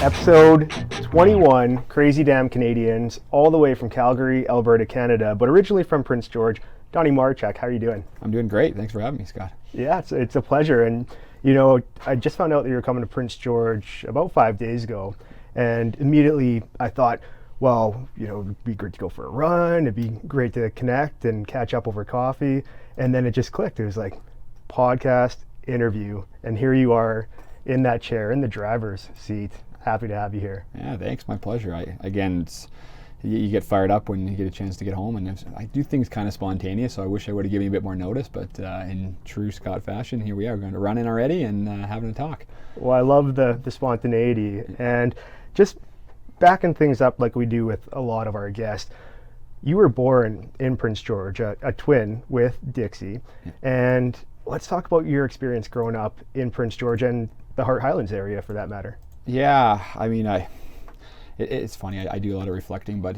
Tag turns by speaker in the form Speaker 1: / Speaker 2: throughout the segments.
Speaker 1: Episode 21, Crazy Damn Canadians, all the way from Calgary, Alberta, Canada, but originally from Prince George. Donny Marchuk, how are you doing?
Speaker 2: I'm doing great. Thanks for having me, Scott.
Speaker 1: Yeah, it's a pleasure. And, you know, I just found out that you were coming to Prince George about 5 days ago. And immediately I thought, well, you know, it'd be great to go for a run. It'd be great to connect and catch up over coffee. And then it just clicked. It was like podcast, interview. And here you are in that chair, in the driver's seat. Happy to have you here.
Speaker 2: Yeah, thanks. My pleasure. You get fired up when you get a chance to get home, and I do things kind of spontaneous, so I wish I would have given you a bit more notice, but in true Scott fashion, here we are. We're going to run in already and having a talk.
Speaker 1: Well, I love the spontaneity, and just backing things up like we do with a lot of our guests. You were born in Prince George, a twin with Dixie, and let's talk about your experience growing up in Prince George and the Hart Highlands area for that matter.
Speaker 2: Yeah, I mean, it's funny, I do a lot of reflecting, but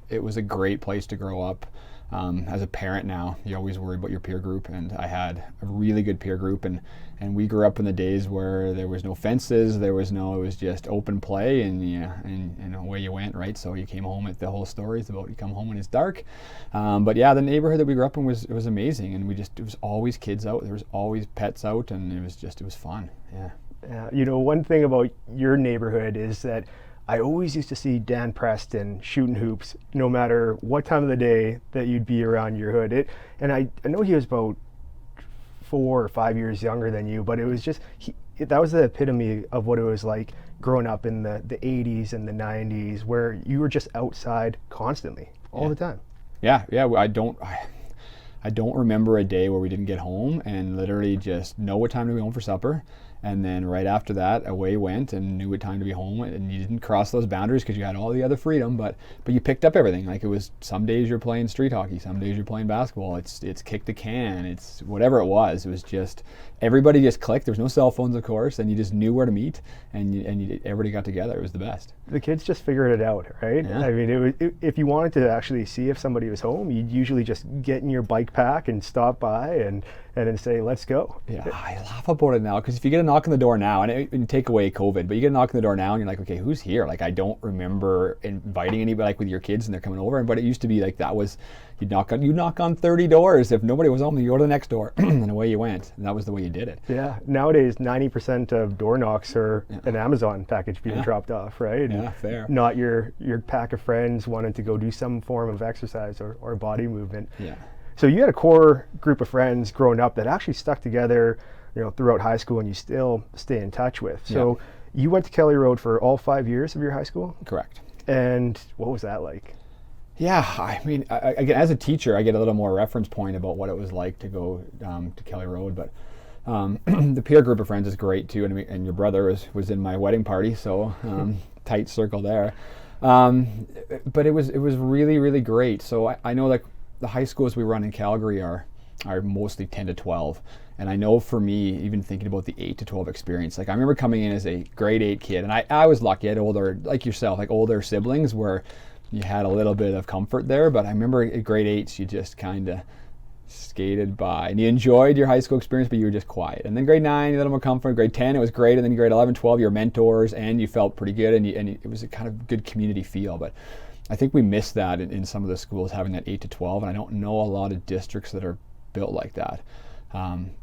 Speaker 2: it was a great place to grow up. As a parent now, you always worry about your peer group, and I had a really good peer group, and we grew up in the days where there was no fences, it was just open play, and away you went, right? So you came home, the whole story is about you come home when it's dark. But yeah, the neighborhood that we grew up in was amazing, and it was always kids out, there was always pets out, and it was fun, yeah.
Speaker 1: You know, one thing about your neighborhood is that I always used to see Dan Preston shooting hoops no matter what time of the day that you'd be around your hood. And I know he was about 4 or 5 years younger than you, but it was just, that was the epitome of what it was like growing up in the 80s and the 90s, where you were just outside constantly, all the time.
Speaker 2: Yeah, I don't remember a day where we didn't get home and literally just know what time to be home for supper. And then right after that, away went and knew what time to be home. And you didn't cross those boundaries because you had all the other freedom, but you picked up everything. Like, it was, some days you're playing street hockey, some days you're playing basketball. It's kick the can, it's whatever it was. It was just, everybody just clicked. There was no cell phones, of course, and you just knew where to meet, and everybody got together. It was the best. The
Speaker 1: kids just figured it out, right? Yeah. I mean, if you wanted to actually see if somebody was home, you'd usually just get in your bike pack and stop by and then say, let's go.
Speaker 2: Yeah, I laugh about it now, because if you get a knock on the door now, and take away COVID, but you get a knock on the door now and you're like, okay, who's here? Like, I don't remember inviting anybody, like with your kids and they're coming over, but it used to be like, that was, you knock on 30 doors. If nobody was home, you go to the next door and away you went. And that was the way you did it.
Speaker 1: Yeah, nowadays 90% of door knocks are an Amazon package being dropped off, right?
Speaker 2: Yeah, fair.
Speaker 1: Not your pack of friends wanting to go do some form of exercise or body movement.
Speaker 2: Yeah.
Speaker 1: So you had a core group of friends growing up that actually stuck together, you know, throughout high school, and you still stay in touch with. So you went to Kelly Road for all 5 years of your high school?
Speaker 2: Correct.
Speaker 1: And what was that like?
Speaker 2: Yeah, I mean, again, as a teacher, I get a little more reference point about what it was like to go to Kelly Road, but the peer group of friends is great too, and your brother was in my wedding party, so tight circle there. But it was really, really great. So I know, like, the high schools we run in Calgary are mostly 10 to 12. And I know for me, even thinking about the 8 to 12 experience, like, I remember coming in as a grade 8 kid, and I was lucky. I had older, like yourself, like older siblings where you had a little bit of comfort there. But I remember at grade 8s, you just kind of skated by, and you enjoyed your high school experience, but you were just quiet. And then grade 9, a little more comfort. Grade 10, it was great. And then grade 11, 12, your mentors, and you felt pretty good, and it was a kind of good community feel. But I think we missed that in some of the schools, having that 8 to 12, and I don't know a lot of districts that are built like that.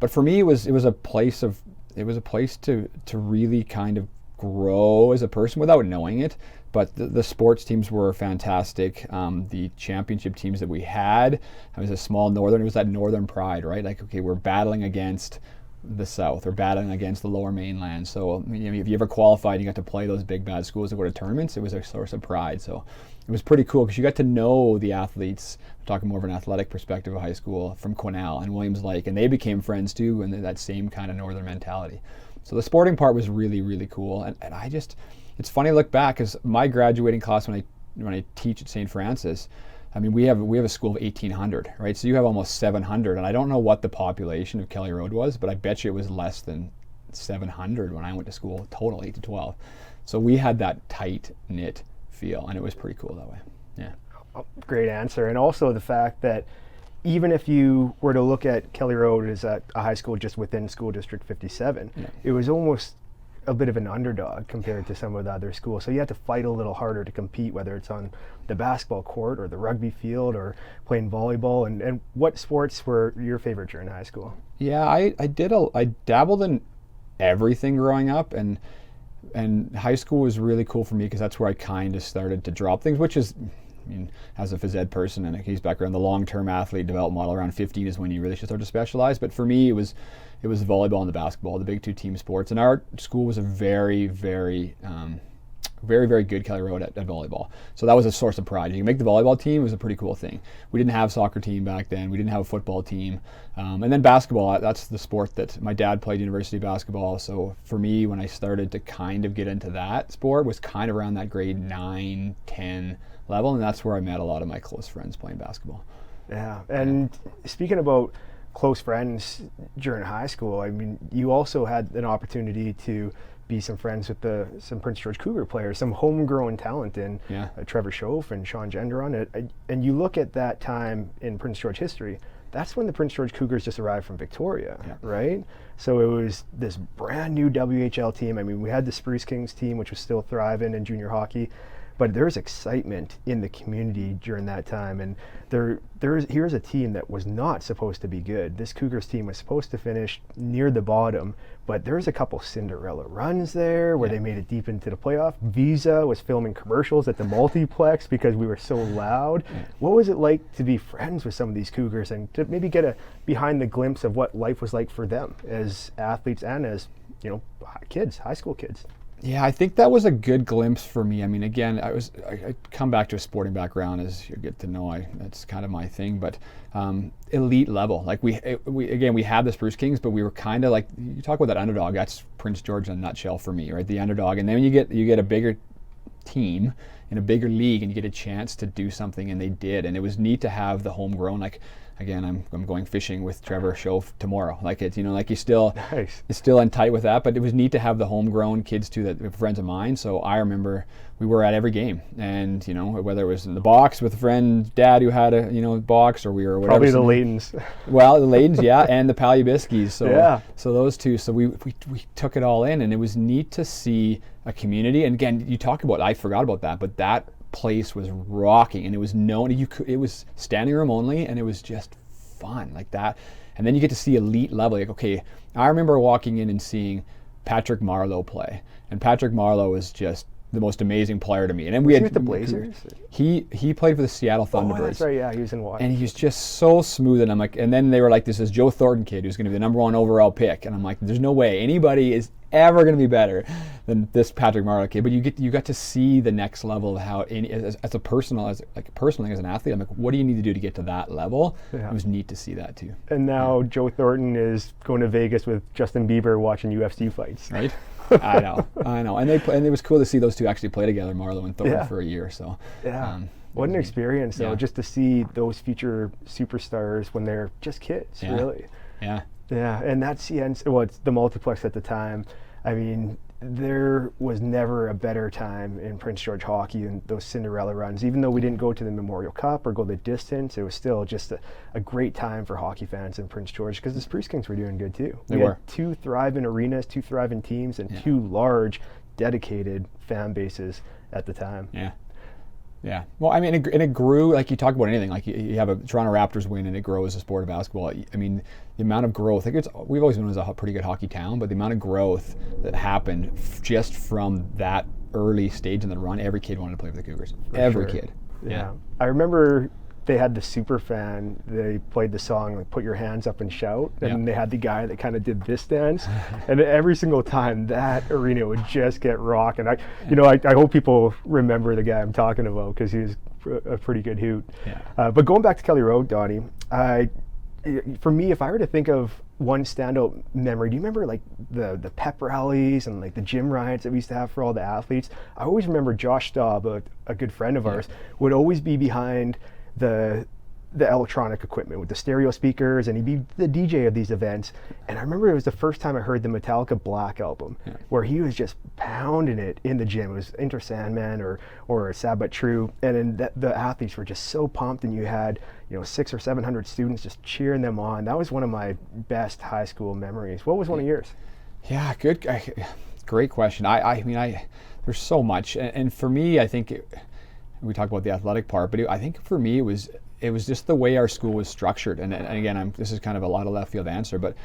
Speaker 2: But for me, it was a place to really kind of grow as a person without knowing it. But the sports teams were fantastic. The championship teams that we had, it was a small northern. It was that northern pride, right? Like, okay, we're battling against the South, or battling against the Lower Mainland. So, you know, if you ever qualified, you got to play those big bad schools that go to tournaments. It was a source of pride. So it was pretty cool because you got to know the athletes. I'm talking more of an athletic perspective of high school, from Quesnel and Williams Lake, and they became friends too, and that same kind of northern mentality. So the sporting part was really, really cool. And I just, it's funny to look back, because my graduating class, when I teach at St. Francis, I mean, we have a school of 1,800, right? So you have almost 700, and I don't know what the population of Kelly Road was, but I bet you it was less than 700 when I went to school, total 8 to 12. So we had that tight-knit feel, and it was pretty cool that way. Yeah.
Speaker 1: Great answer. And also the fact that even if you were to look at Kelly Road as a high school just within School District 57, it was almost a bit of an underdog compared to some of the other schools. So you had to fight a little harder to compete, whether it's on the basketball court or the rugby field or playing volleyball. And what sports were your favorite during high school?
Speaker 2: Yeah, I dabbled in everything growing up, and high school was really cool for me because that's where I kind of started to drop things, which is, I mean, as a phys ed person and a case background, the long-term athlete development model around 15 is when you really should start to specialize. But for me, it was the volleyball and the basketball, the big two team sports. And our school was a very, very good Kelly Road at volleyball. So that was a source of pride. You can make the volleyball team, it was a pretty cool thing. We didn't have a soccer team back then. We didn't have a football team. And then basketball, that's the sport that my dad played university basketball. So for me, when I started to kind of get into that sport, was kind of around that grade 9, 10 level. And that's where I met a lot of my close friends playing basketball.
Speaker 1: Yeah. And speaking about close friends during high school, I mean, you also had an opportunity to be some friends with some Prince George Cougar players, some homegrown talent in Trevor Schoaf and Sean Gendron. And you look at that time in Prince George history, that's when the Prince George Cougars just arrived from Victoria, right? So it was this brand new WHL team. I mean, we had the Spruce Kings team, which was still thriving in junior hockey, but there's excitement in the community during that time. And here's a team that was not supposed to be good. This Cougars team was supposed to finish near the bottom, but there's a couple Cinderella runs there where they made it deep into the playoff. Visa was filming commercials at the multiplex because we were so loud. What was it like to be friends with some of these Cougars and to maybe get a behind the glimpse of what life was like for them as athletes and as, kids, high school kids?
Speaker 2: Yeah, I think that was a good glimpse for me. I mean, again, I come back to a sporting background, as you get to know. That's kind of my thing. But elite level, like we had the Spruce Kings, but we were kind of like, you talk about that underdog. That's Prince George in a nutshell for me, right? The underdog, and then you get a bigger team in a bigger league, and you get a chance to do something, and they did, and it was neat to have the homegrown. Like, again, I'm going fishing with Trevor Schoaf tomorrow. Like it's he's still in tight with that, but it was neat to have the homegrown kids too, that were friends of mine. So I remember we were at every game, and whether it was in the box with a friend, dad who had a box, or we were whatever.
Speaker 1: Probably the Laytons.
Speaker 2: Well, the Laytons, and the Palubiskis. So those two. So we took it all in, and it was neat to see a community. And again, you talk about, I forgot about that, but that place was rocking, and it was known. It was standing room only, and it was just fun like that. And then you get to see elite level. Like, okay, I remember walking in and seeing Patrick Marleau play, and Patrick Marleau was just the most amazing player to me. And then we had
Speaker 1: with the Blazers.
Speaker 2: He played for the Seattle Thunderbirds.
Speaker 1: Oh, that's right. Yeah, he was in Washington.
Speaker 2: And he was just so smooth. And I'm like, and then they were like, this is Joe Thornton kid who's going to be the number 1 overall pick. And I'm like, there's no way anybody is ever going to be better than this Patrick Marleau kid. But you got to see the next level of how, personally as an athlete, I'm like, what do you need to do to get to that level? It was neat to see that too.
Speaker 1: And now Joe Thornton is going to Vegas with Justin Bieber watching UFC fights.
Speaker 2: Right. I know, and it was cool to see those two actually play together, Marleau and Thornton, for a year. So
Speaker 1: what an experience, though, just to see those future superstars when they're just kids, really. Yeah, and that's it's the multiplex at the time. I mean, there was never a better time in Prince George hockey than those Cinderella runs. Even though we didn't go to the Memorial Cup or go the distance, it was still just a great time for hockey fans in Prince George because the Spruce Kings were doing good too.
Speaker 2: We were.
Speaker 1: Had 2 thriving arenas, 2 thriving teams, and 2 large, dedicated fan bases at the time.
Speaker 2: Yeah. Well, I mean, it grew, like you talk about anything, like you have a Toronto Raptors win and it grows a sport of basketball. I mean, the amount of growth, we've always been a pretty good hockey town, but the amount of growth that happened just from that early stage in the run, every kid wanted to play for the Cougars. Every kid.
Speaker 1: Yeah. I remember they had the super fan. They played the song, like, "Put Your Hands Up and Shout," and they had the guy that kind of did this dance. And every single time, that arena would just get rocked. And I hope people remember the guy I'm talking about because he was a pretty good hoot. But going back to Kelly Road, Donny, for me, if I were to think of one standout memory, do you remember like the pep rallies and like the gym rides that we used to have for all the athletes? I always remember Josh Staub, a good friend of ours, would always be behind the electronic equipment with the stereo speakers, and he'd be the DJ of these events. And I remember it was the first time I heard the Metallica Black album, where he was just pounding it in the gym. It was Enter Sandman or Sad But True, and then the athletes were just so pumped, and you had 600 or 700 students just cheering them on. That was one of my best high school memories. What was one of yours?
Speaker 2: Yeah, good. Great question. I mean, there's so much, and for me, I think we talk about the athletic part, but I think for me it was just the way our school was structured. And again, this is kind of a lot of left field answer, but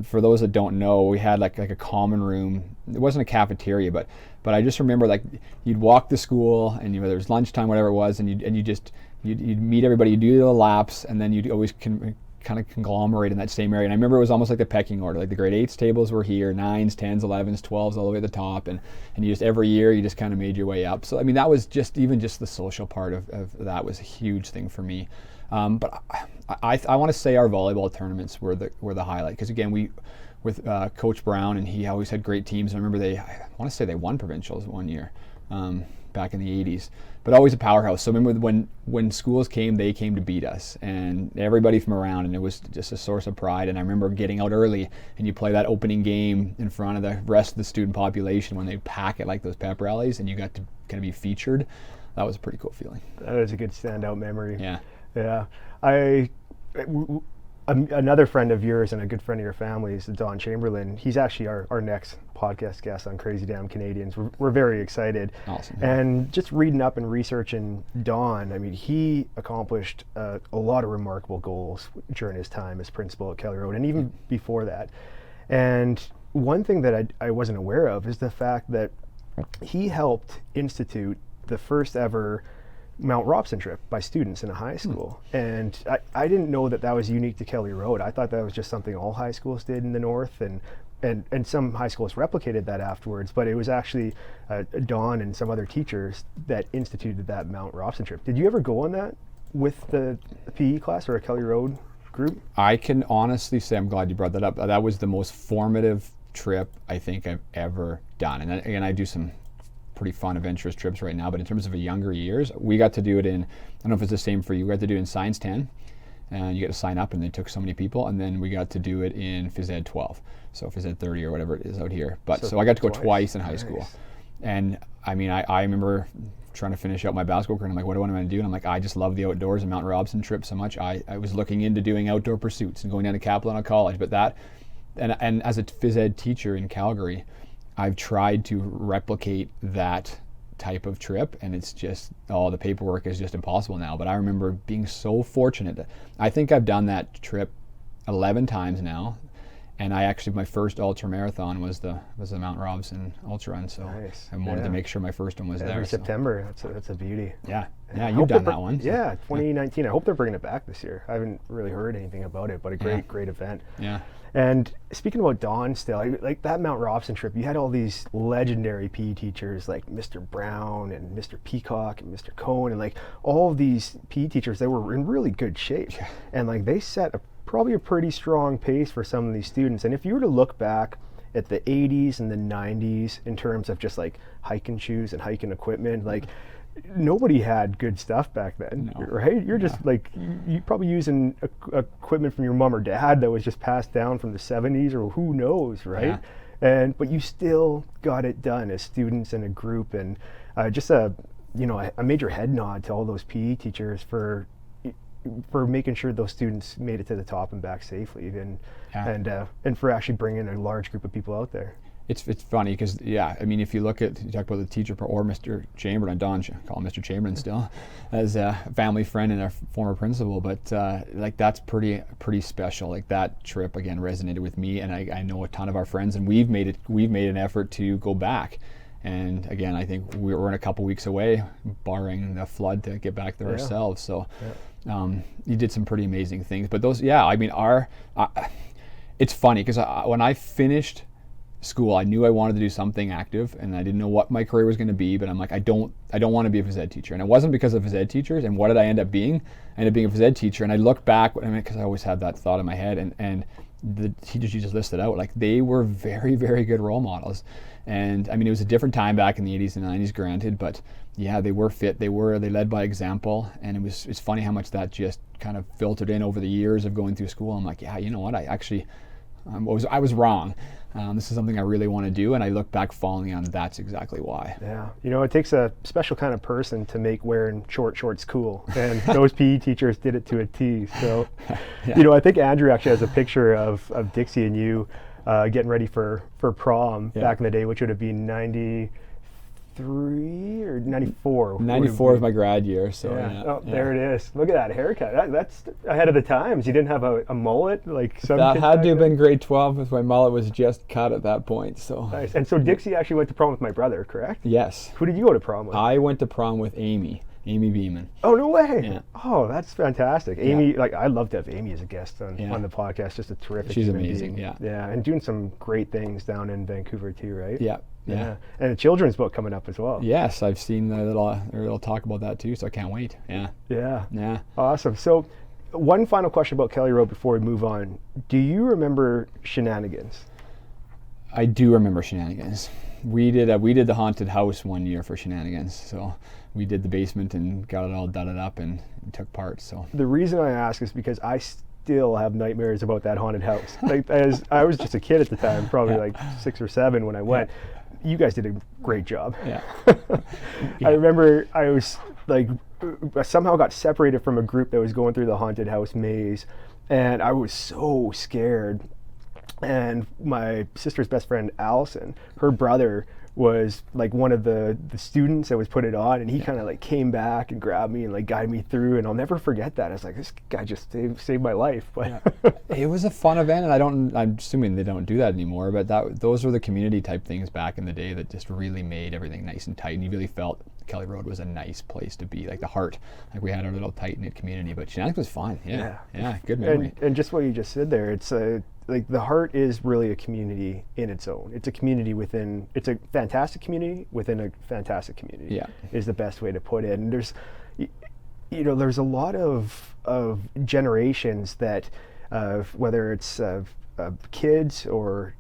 Speaker 2: for those that don't know, we had like a common room. It wasn't a cafeteria, but I just remember like you'd walk to school, and whether it was lunchtime, whatever it was, and you'd meet everybody, you'd do the laps, and then you'd always kind of conglomerate in that same area. And I remember it was almost like the pecking order. Like the grade 8s tables were here, 9s, 10s, 11s, 12s, all the way at the top, and you just every year you just kind of made your way up. So I mean, that was just the social part of that was a huge thing for me. But I want to say our volleyball tournaments were the highlight, because again, with Coach Brown, and he always had great teams. I remember I want to say they won provincials one year back in the 80s, but always a powerhouse. So remember when schools came, they came to beat us, and everybody from around, and it was just a source of pride. And I remember getting out early, and you play that opening game in front of the rest of the student population when they pack it like those pep rallies, and you got to kind of be featured. That was a pretty cool feeling.
Speaker 1: That was a good standout memory.
Speaker 2: Yeah.
Speaker 1: Yeah. Another friend of yours and a good friend of your family is Don Chamberlain. He's actually our next podcast guest on Crazy Damn Canadians. We're very excited.
Speaker 2: Awesome.
Speaker 1: And just reading up and researching Don, I mean, he accomplished a lot of remarkable goals during his time as principal at Kelly Road, and even before that. And one thing that I wasn't aware of is the fact that he helped institute the first ever Mount Robson trip by students in a high school. And I didn't know that was unique to Kelly Road. I thought that was just something all high schools did in the north, and some high schools replicated that afterwards, but it was actually Don and some other teachers that instituted that Mount Robson trip. Did you ever go on that with the PE class or a Kelly Road group?
Speaker 2: I can honestly say I'm glad you brought that up. That was the most formative trip I think I've ever done. And again, I do some pretty fun adventurous trips right now, but in terms of younger years, we got to do it in, I don't know if it's the same for you, we got to do it in Science 10, and you get to sign up, and they took so many people, and then we got to do it in Phys Ed 12, so Phys Ed 30 or whatever it is out here. But so I got to go twice in high school. And I mean, I remember trying to finish out my basketball career, and I'm like, what do I want to do? And I'm like, I just love the outdoors and Mount Robson trip so much. I was looking into doing outdoor pursuits and going down to Capilano College, but that, and as a Phys Ed teacher in Calgary, I've tried to replicate that type of trip, and it's just, the paperwork is just impossible now. But I remember being so fortunate. I think I've done that trip 11 times now, and my first ultra marathon was the Mount Robson ultra run. So nice. I wanted to make sure my first one was there.
Speaker 1: Every September, that's a beauty.
Speaker 2: Yeah, you've done that one.
Speaker 1: Yeah, 2019. I hope they're bringing it back this year. I haven't really heard anything about it, but a great event.
Speaker 2: Yeah.
Speaker 1: And speaking about Don still, like that Mount Robson trip, you had all these legendary PE teachers like Mr. Brown and Mr. Peacock and Mr. Cohn, and like all of these PE teachers, they were in really good shape. Yeah. And like they set probably a pretty strong pace for some of these students. And if you were to look back at the 80s and the 90s in terms of just like hiking shoes and hiking equipment, like nobody had good stuff back then, right? You're just like, you probably using equipment from your mom or dad that was just passed down from the 70s or who knows, right? Yeah. But you still got it done as students in a group, and just a major head nod to all those PE teachers for making sure those students made it to the top and back safely, and for actually bringing a large group of people out there.
Speaker 2: It's funny because, I mean, if you talk about the teacher or Mr. Chamberlain, Don, call him Mr. Chamberlain still, as a family friend and a former principal, but like that's pretty special. Like that trip again resonated with me, and I know a ton of our friends, and we've made an effort to go back. And again, I think we're in a couple weeks away, barring the flood, to get back there ourselves. So you did some pretty amazing things. But those, I mean, it's funny because when I finished school, I knew I wanted to do something active, and I didn't know what my career was going to be, but I'm like, I don't want to be a phys ed teacher. And it wasn't because of phys ed teachers. And what did I end up being? I ended up being a phys ed teacher. And I look back, because I always had that thought in my head, and the teachers you just listed out, like they were very, very good role models. And I mean, it was a different time back in the 80s and 90s, granted, but they were fit. They led by example. And it's funny how much that just kind of filtered in over the years of going through school. I'm like, you know what? I was wrong. This is something I really want to do, and I look back fondly on that's exactly why. Yeah, it takes a special kind of person to make wearing short shorts cool, and those PE teachers did it to a T. So, I think Andrew actually has a picture of Dixie and you
Speaker 1: getting ready for prom
Speaker 2: Yeah.
Speaker 1: back in the day, which would have been 93 or 94.
Speaker 2: 94 was my grad year, so
Speaker 1: Yeah. Oh, there it is. Look at that haircut. That's ahead of the times. You didn't have a mullet like some
Speaker 2: That
Speaker 1: kids
Speaker 2: had
Speaker 1: back
Speaker 2: to have
Speaker 1: then?
Speaker 2: been grade 12 because my mullet was just cut at that point. So
Speaker 1: Nice. And so Dixie actually went to prom with my brother, correct?
Speaker 2: yes,
Speaker 1: Who did you go to prom with?
Speaker 2: I went to prom with Amy Beeman.
Speaker 1: Oh, no way.
Speaker 2: Yeah.
Speaker 1: Oh, that's fantastic. Amy, like, I'd love to have Amy as a guest on the podcast. Just a terrific
Speaker 2: She's
Speaker 1: human
Speaker 2: amazing,
Speaker 1: being.
Speaker 2: yeah.
Speaker 1: Yeah, and doing some great things down in Vancouver too, right?
Speaker 2: Yeah.
Speaker 1: And a children's book coming up as well.
Speaker 2: Yes, I've seen their little talk about that too, so I can't wait. Yeah.
Speaker 1: Yeah. Awesome. So, one final question about Kelly Road before we move on. Do you remember Shenanigans?
Speaker 2: I do remember Shenanigans. We did the haunted house one year for Shenanigans, so we did the basement and got it all dudded up and took part. So
Speaker 1: The reason I ask is because I still have nightmares about that haunted house. Like, as I was just a kid at the time, probably like 6 or 7 when I went. You guys did a great job.
Speaker 2: Yeah.
Speaker 1: I remember I was like, somehow got separated from a group that was going through the haunted house maze, and I was so scared. And my sister's best friend, Allison, her brother was like one of the students that was put it on, and he kind of like came back and grabbed me and like guided me through, and I'll never forget that. I was like, this guy just saved my life. But
Speaker 2: it was a fun event, and I'm assuming they don't do that anymore, but those were the community type things back in the day that just really made everything nice and tight, and you really felt Kelly Road was a nice place to be, like the heart, like we had our little tight-knit community. But Shenanigans was fun. Yeah, good memory.
Speaker 1: And just what you just said there, it's like the heart is really a community in its own. It's a community within, it's a fantastic community within a fantastic community.
Speaker 2: Yeah.
Speaker 1: Is the best way to put it. And there's, there's a lot of generations that, whether it's kids or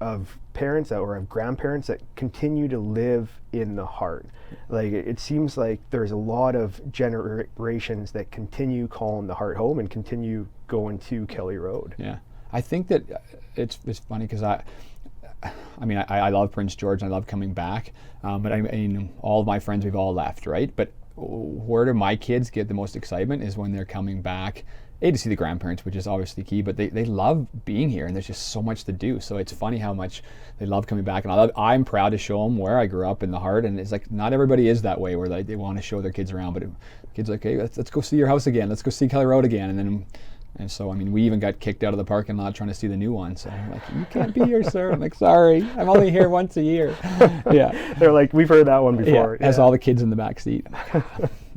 Speaker 1: of parents or of grandparents that continue to live in the heart. Like, it seems like there's a lot of generations that continue calling the heart home and continue going to Kelly Road.
Speaker 2: Yeah, I think that it's funny because I love Prince George and I love coming back, but I mean, all of my friends, we've all left, right? But where do my kids get the most excitement is when they're coming back, to see the grandparents, which is obviously key, but they love being here, and there's just so much to do. So it's funny how much they love coming back, and I'm proud to show them where I grew up in the heart. And it's like, not everybody is that way where they want to show their kids around, but kids are like, hey, let's go see your house again, let's go see Kelly Road again. And so, I mean, we even got kicked out of the parking lot trying to see the new one. So I'm like, you can't be here, sir. I'm like, sorry, I'm only here once a year. Yeah.
Speaker 1: They're like, we've heard that one before.
Speaker 2: Yeah. Has all the kids in the back seat.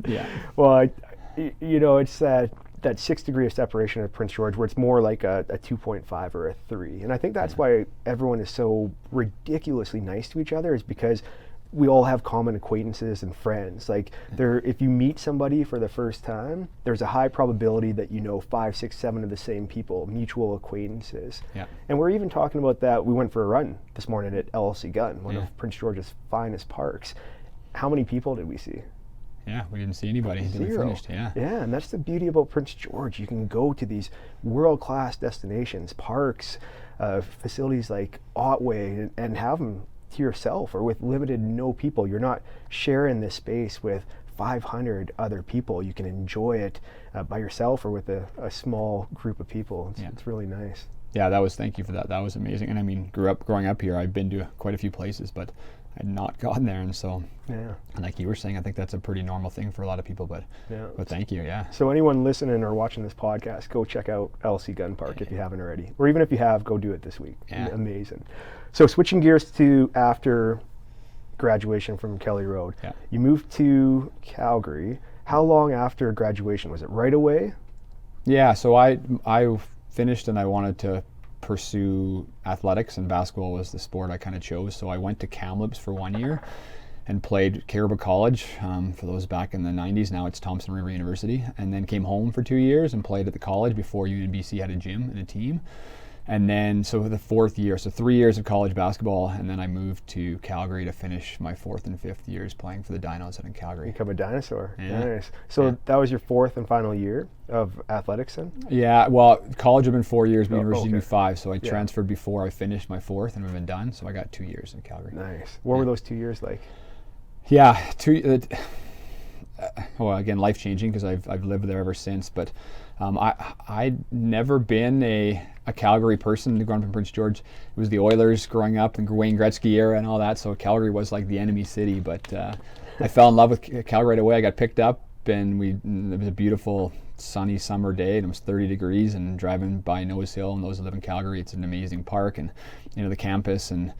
Speaker 2: Yeah.
Speaker 1: Well, it's that 6 degree of separation of Prince George, where it's more like a 2.5 or a 3. And I think that's why everyone is so ridiculously nice to each other, is because we all have common acquaintances and friends. Like, if you meet somebody for the first time, there's a high probability that you know 5, 6, 7 of the same people, mutual acquaintances.
Speaker 2: Yeah.
Speaker 1: And we're even talking about that. We went for a run this morning at LLC Gun, one of Prince George's finest parks. How many people did we see?
Speaker 2: Yeah, we didn't see anybody until we
Speaker 1: Zero.
Speaker 2: finished. Yeah.
Speaker 1: Yeah, and that's the beauty about Prince George. You can go to these world-class destinations, parks, facilities like Otway, and have them to yourself or with no people. You're not sharing this space with 500 other people. You can enjoy it by yourself or with a small group of people. It's really nice.
Speaker 2: Yeah, thank you for that. That was amazing. And I mean, growing up here, I've been to quite a few places, but I had not gotten there. And so, and like you were saying, I think that's a pretty normal thing for a lot of people, but thank you. Yeah.
Speaker 1: So anyone listening or watching this podcast, go check out LC Gun Park if you haven't already, or even if you have, go do it this week.
Speaker 2: Yeah.
Speaker 1: Amazing. So switching gears to after graduation from Kelly Road, you moved to Calgary. How long after graduation? Was it right away?
Speaker 2: Yeah, so I finished and I wanted to pursue athletics, and basketball was the sport I kind of chose. So I went to Kamloops for 1 year and played Caribou College, for those back in the 90s. Now it's Thompson River University. And then came home for 2 years and played at the college before UNBC had a gym and a team. And then, so the 4th year, so 3 years of college basketball, and then I moved to Calgary to finish my 4th and 5th years playing for the Dinos out in Calgary.
Speaker 1: Become a dinosaur.
Speaker 2: Yeah.
Speaker 1: Nice. So that was your 4th and final year of athletics then?
Speaker 2: Yeah, well, college had been 4 years, but university would be 5, so I
Speaker 1: Yeah.
Speaker 2: transferred before I finished my 4th and we've been done, so I got 2 years in Calgary.
Speaker 1: Nice. What were those 2 years like?
Speaker 2: Yeah, well, again, life changing because I've lived there ever since. But I'd never been a Calgary person growing up in Prince George. It was the Oilers growing up and Wayne Gretzky era and all that. So Calgary was like the enemy city. But I fell in love with Calgary right away. I got picked up, and it was a beautiful sunny summer day, and it was 30 degrees, and driving by Nose Hill, and those that live in Calgary, it's an amazing park, and the campus. And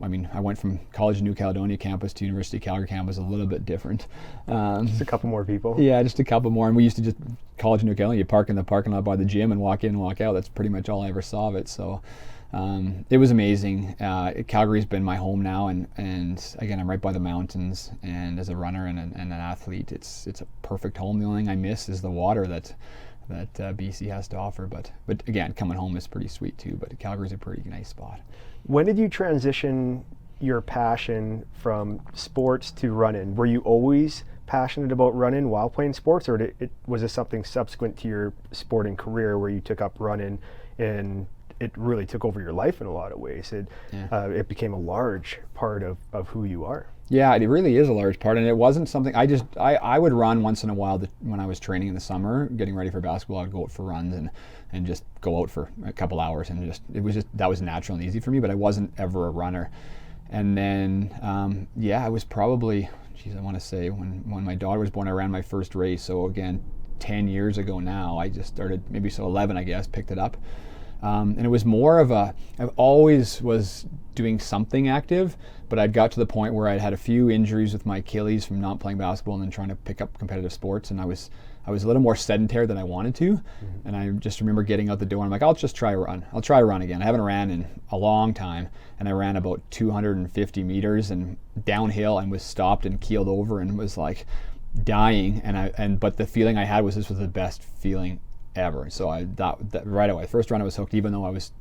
Speaker 2: I mean, I went from College of New Caledonia campus to University of Calgary campus, a little bit different.
Speaker 1: Just a couple more people.
Speaker 2: Yeah, just a couple more. And we used to just, College of New Caledonia, you park in the parking lot by the gym and walk in and walk out. That's pretty much all I ever saw of it. So it was amazing. Calgary's been my home now, and again, I'm right by the mountains. And as a runner and an athlete, it's a perfect home. The only thing I miss is the water that BC has to offer. But again, coming home is pretty sweet too. But Calgary's a pretty nice spot.
Speaker 1: When did you transition your passion from sports to running? Were you always passionate about running while playing sports, or was this something subsequent to your sporting career where you took up running and it really took over your life in a lot of ways? It became a large part of who you are.
Speaker 2: Yeah, it really is a large part, and it wasn't something I would run once in a while. When I was training in the summer, getting ready for basketball, I would go out for runs and just go out for a couple hours, and that was natural and easy for me. But I wasn't ever a runner. And then I was probably, I want to say when my daughter was born, I ran my first race. So again, 10 years ago now, I just started, 11 I guess, picked it up. And it was more of I always was doing something active, but I'd got to the point where I'd had a few injuries with my Achilles from not playing basketball and then trying to pick up competitive sports, and I was a little more sedentary than I wanted to. Mm-hmm. And I just remember getting out the door and I'm like, I'll just try a run. I'll try a run again. I haven't ran in a long time, and I ran about 250 meters and downhill and was stopped and keeled over and was like dying. But the feeling I had was this was the best feeling ever. So I thought that right away, first run I was hooked, even though I was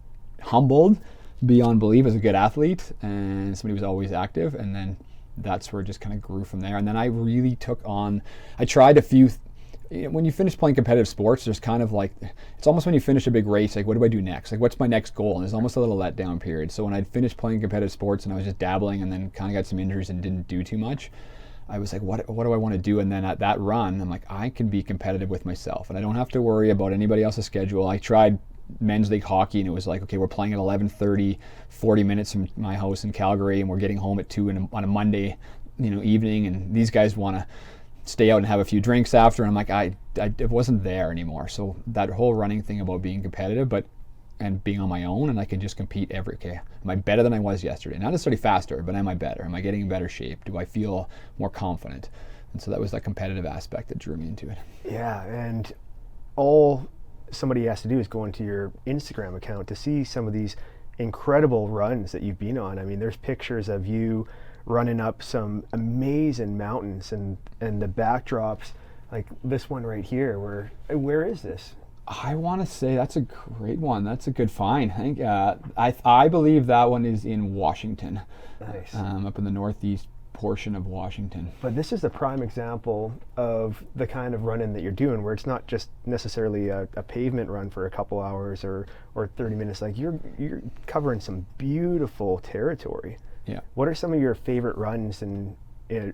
Speaker 2: humbled beyond belief as a good athlete and somebody who was always active. And then that's where it just kind of grew from there. And then I really I tried a few, when you finish playing competitive sports, there's kind of like, it's almost when you finish a big race, like what do I do next? Like what's my next goal? And there's almost a little letdown period. So when I'd finished playing competitive sports and I was just dabbling and then kind of got some injuries and didn't do too much, I was like, what do I want to do? And then at that run, I'm like, I can be competitive with myself and I don't have to worry about anybody else's schedule. I tried men's league hockey and it was like, okay, we're playing at 11:30, 40 minutes from my house in Calgary, and we're getting home at 2 on a Monday, evening, and these guys want to stay out and have a few drinks after. And I'm like, it wasn't there anymore. So that whole running thing about being competitive, and being on my own, and I can just compete am I better than I was yesterday? Not necessarily faster, but am I better? Am I getting in better shape? Do I feel more confident? And so that was that competitive aspect that drew me into it.
Speaker 1: Yeah, and all somebody has to do is go into your Instagram account to see some of these incredible runs that you've been on. I mean, there's pictures of you running up some amazing mountains and the backdrops, like this one right here. Where is this?
Speaker 2: I want to say that's a great one. That's a good find. I think I believe that one is in Washington.
Speaker 1: Nice.
Speaker 2: Up in the northeast portion of Washington.
Speaker 1: But this is the prime example of the kind of running that you're doing, where it's not just necessarily a pavement run for a couple hours or 30 minutes. Like you're covering some beautiful territory.
Speaker 2: Yeah.
Speaker 1: What are some of your favorite runs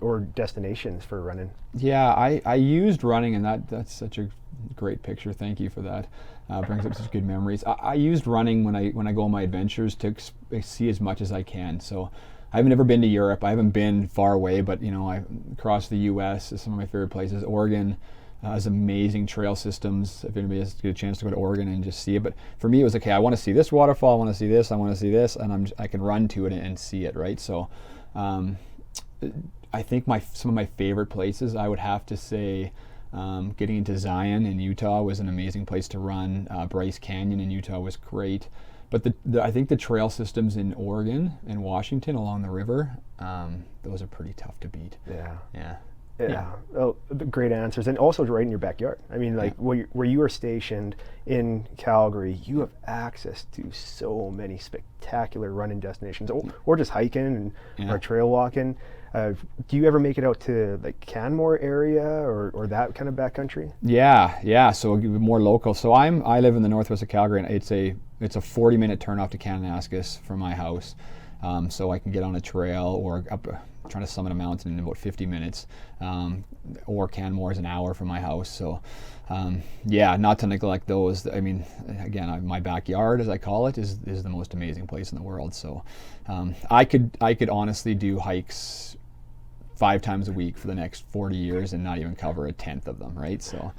Speaker 1: or destinations for running?
Speaker 2: Yeah, I used running, and that's such a great picture. Thank you for that. Brings up such good memories. I used running when I go on my adventures to see as much as I can. So I've never been to Europe. I haven't been far away, but I across the U.S. is some of my favorite places. Oregon has amazing trail systems. If anybody has to get a chance to go to Oregon and just see it, but for me it was okay. I want to see this waterfall. I want to see this. I want to see this, and I can run to it and see it. Right. So I think some of my favorite places, I would have to say, getting into Zion in Utah was an amazing place to run. Bryce Canyon in Utah was great. But I think the trail systems in Oregon and Washington along the river, those are pretty tough to beat.
Speaker 1: Yeah. Oh, great answers. And also right in your backyard. I mean, like where you are stationed in Calgary, you have access to so many spectacular running destinations, or just hiking or trail walking. Do you ever make it out to like Canmore area or that kind of backcountry?
Speaker 2: Yeah. So more local. So I live in the northwest of Calgary, and it's a 40-minute turn off to Kananaskis from my house. so I can get on a trail or up trying to summit a mountain in about 50 minutes, or Canmore is an hour from my house. So not to neglect those. I mean, again, my backyard, as I call it, is the most amazing place in the world. So I could honestly do hikes 5 times a week for the next 40 years and not even cover a tenth of them, right? So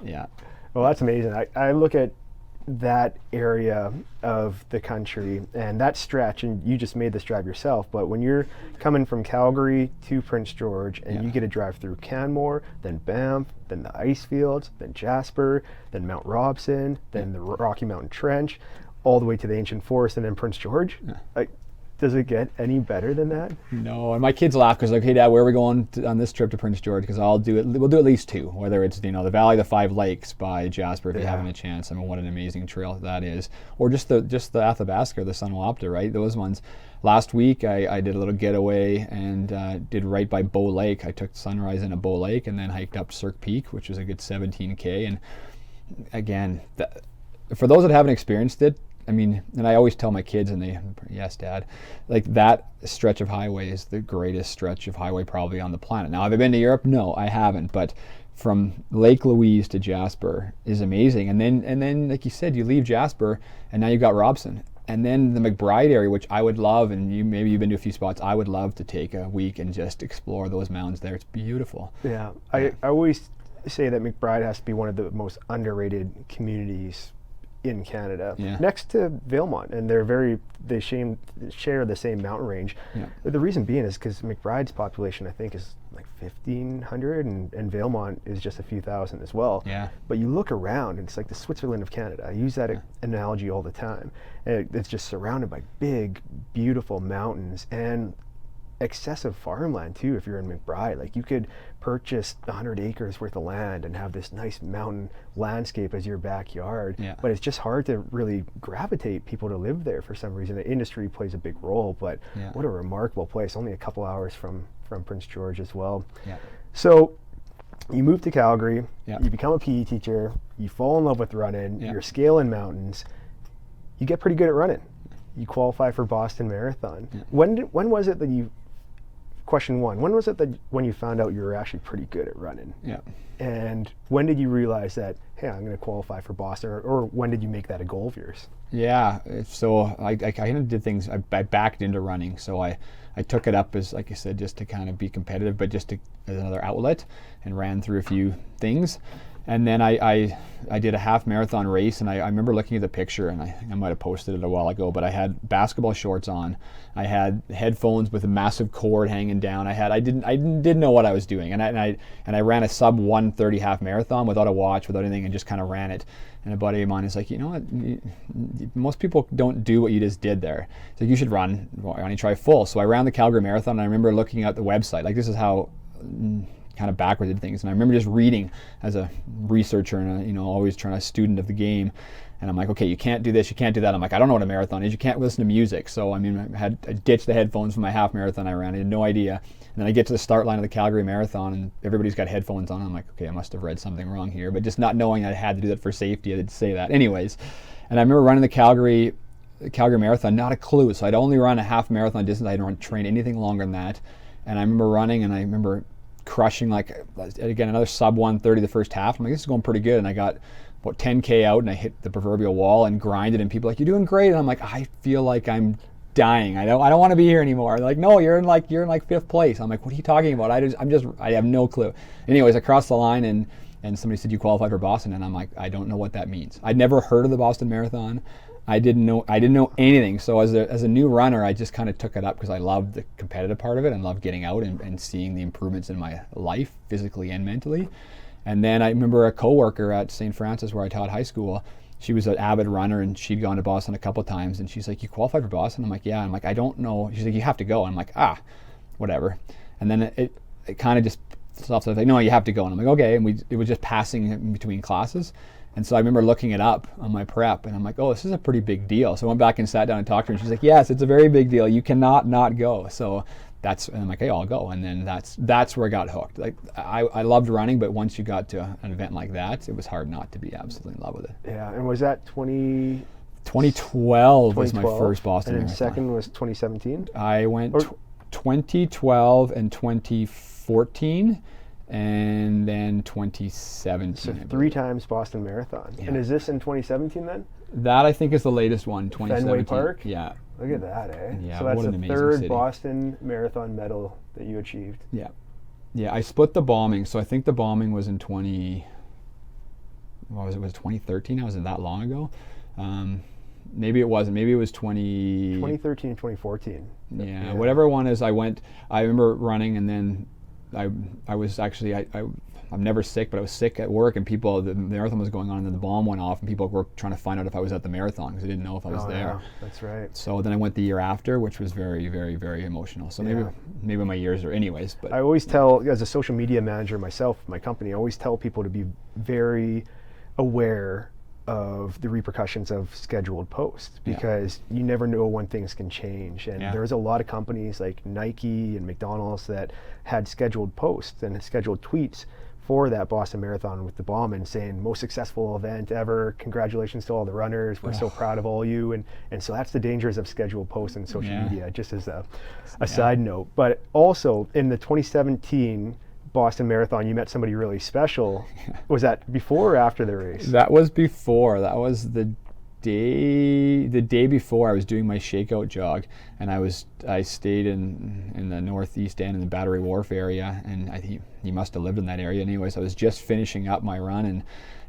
Speaker 2: yeah.
Speaker 1: Well, that's amazing. I look at that area of the country and that stretch, and you just made this drive yourself, but when you're coming from Calgary to Prince George and you get to drive through Canmore, then Banff, then the ice fields, then Jasper, then Mount Robson, then the Rocky Mountain Trench, all the way to the ancient forest, and then Prince George, does it get any better than that?
Speaker 2: No, and my kids laugh because like, hey Dad, where are we going on this trip to Prince George? Because we'll do at least 2, whether it's the Valley of the 5 Lakes by Jasper if you're having a chance. I mean, what an amazing trail that is, or just the Athabasca or the Sunwapta, right? Those ones. Last week I did a little getaway and did right by Bow Lake. I took sunrise in a Bow Lake and then hiked up Cirque Peak, which was a good 17K. And again, for those that haven't experienced it, I mean, and I always tell my kids, and they, yes, Dad, like that stretch of highway is the greatest stretch of highway probably on the planet. Now, have I been to Europe? No, I haven't. But from Lake Louise to Jasper is amazing. And then, like you said, you leave Jasper, and now you've got Robson. And then the McBride area, which I would love, and maybe you've been to a few spots, I would love to take a week and just explore those mountains there. It's beautiful.
Speaker 1: Yeah, I always say that McBride has to be one of the most underrated communities in Canada, next to Valemount, and they share the same mountain range. The reason being is because McBride's population, I think, is like 1,500, and Valemount is just a few thousand as well. But you look around, and it's like the Switzerland of Canada. I use that analogy all the time. And it's just surrounded by big, beautiful mountains and excessive farmland too. If you're in McBride, like you could purchase 100 acres worth of land and have this nice mountain landscape as your backyard, but it's just hard to really gravitate people to live there for some reason. The industry plays a big role, but what a remarkable place, only a couple hours from Prince George as well. So you move to Calgary, you become a PE teacher, you fall in love with running, you're scaling mountains, you get pretty good at running, you qualify for Boston Marathon. When was it that you Question 1, when was it that when you found out you were actually pretty good at running? And when did you realize that, hey, I'm going to qualify for Boston, or when did you make that a goal of yours?
Speaker 2: So I kind of did things, I backed into running. So I took it up as, like I said, just to kind of be competitive, but just as another outlet, and ran through a few things. And then I did a half marathon race, and I remember looking at the picture, and I might have posted it a while ago, but I had basketball shorts on, I had headphones with a massive cord hanging down, I didn't know what I was doing, and I ran a sub 1:30 half marathon without a watch, without anything, and just kind of ran it. And a buddy of mine is like, you know what, most people don't do what you just did there. So you should run. Why don't you try full? So I ran the Calgary Marathon, and I remember looking at the website, like this is how kind of backwards did things, and I remember just reading as a researcher and always trying to student of the game, and I'm like, okay, you can't do this, you can't do that. I'm like, I don't know what a marathon is, you can't listen to music. So I mean, I ditched the headphones from my half marathon I ran, I had no idea. And then I get to the start line of the Calgary Marathon, and everybody's got headphones on. I'm like, okay, I must have read something wrong here, but just not knowing I had to do that for safety, I did say that anyways. And I remember running the Calgary Marathon, not a clue. So I'd only run a half marathon distance, I hadn't trained anything longer than that. And I remember running, and I remember crushing, like, again, another sub 1:30 the first half. I'm like, this is going pretty good. And I got about 10K out, and I hit the proverbial wall and grinded, and people are like, you're doing great. And I'm like, I feel like I'm dying. I don't want to be here anymore. They're like, no, you're in like 5th place. I'm like, what are you talking about? I have no clue. Anyways, I crossed the line, and somebody said, you qualified for Boston, and I'm like, I don't know what that means. I'd never heard of the Boston Marathon. I didn't know anything. So as a new runner, I just kind of took it up because I loved the competitive part of it and loved getting out and seeing the improvements in my life, physically and mentally. And then I remember a coworker at St. Francis, where I taught high school. She was an avid runner, and she'd gone to Boston a couple times, and she's like, you qualified for Boston? I'm like, yeah. I'm like, I don't know. She's like, you have to go. And I'm like, whatever. And then it kind of just stopped. So I was like, no, you have to go. And I'm like, okay. And it was just passing in between classes. And so I remember looking it up on my prep, and I'm like, oh, this is a pretty big deal. So I went back and sat down and talked to her, and she's like, yes, it's a very big deal. You cannot not go. So and I'm like, hey, I'll go. And then that's where I got hooked. Like I loved running, but once you got to an event like that, it was hard not to be absolutely in love with it.
Speaker 1: Yeah, and was that 2013?
Speaker 2: 2012 was my first Boston
Speaker 1: and then
Speaker 2: Marathon.
Speaker 1: second was 2017.
Speaker 2: I went 2012 and 2014, and then 2017.
Speaker 1: So 3 times Boston Marathon.
Speaker 2: Yeah.
Speaker 1: And is this in 2017 then?
Speaker 2: That I think is the latest one, 2017.
Speaker 1: Fenway Park?
Speaker 2: Yeah.
Speaker 1: Look at that, eh?
Speaker 2: Yeah,
Speaker 1: so that's
Speaker 2: what an
Speaker 1: the
Speaker 2: amazing
Speaker 1: third
Speaker 2: city.
Speaker 1: Boston Marathon medal that you achieved.
Speaker 2: Yeah. Yeah, I split the bombing. So I think the bombing was in 2013? Was it that long ago? Maybe it wasn't. Maybe it was
Speaker 1: 2013 and 2014.
Speaker 2: Yeah, whatever one is, I remember running, and then I was actually, I'm never sick, but I was sick at work, and the marathon was going on, and then the bomb went off, and people were trying to find out if I was at the marathon because they didn't know if I was there.
Speaker 1: Yeah, that's right.
Speaker 2: So then I went the year after, which was very, very, very emotional. So maybe my years are anyways. But
Speaker 1: I always tell, as a social media manager myself, my company, I always tell people to be very aware of the repercussions of scheduled posts, because you never know when things can change. And there's a lot of companies like Nike and McDonald's that had scheduled posts and scheduled tweets for that Boston Marathon with the bomb and saying, most successful event ever, congratulations to all the runners, we're so proud of all you. And so that's the dangers of scheduled posts and social media, just as a side note. But also in the 2017 Boston Marathon, you met somebody really special. Was that before or after the race?
Speaker 2: That was before. That was the day before. I was doing my shakeout jog, and I stayed in the northeast end in the Battery Wharf area, and he must have lived in that area. Anyways, I was just finishing up my run,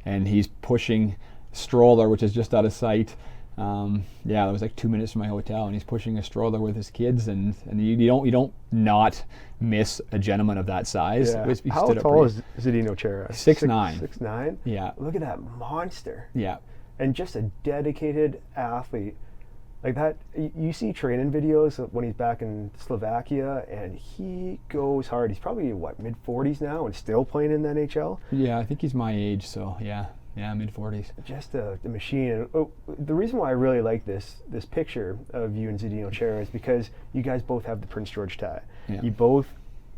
Speaker 2: and he's pushing stroller, which is just out of sight. That was like 2 minutes from my hotel, and he's pushing a stroller with his kids, and you don't not miss a gentleman of that size.
Speaker 1: Yeah. How tall is Zdeno Chara?
Speaker 2: 6'9".
Speaker 1: 6'9"?
Speaker 2: Yeah.
Speaker 1: Look at that monster.
Speaker 2: Yeah.
Speaker 1: And just a dedicated athlete. Like that, you see training videos of when he's back in Slovakia, and he goes hard. He's probably, mid-40s now and still playing in the NHL?
Speaker 2: Yeah, I think he's my age, so yeah. Yeah, mid-40s.
Speaker 1: Just the machine. The reason why I really like this picture of you and Zdeno Chara is because you guys both have the Prince George tie.
Speaker 2: Yeah.
Speaker 1: You both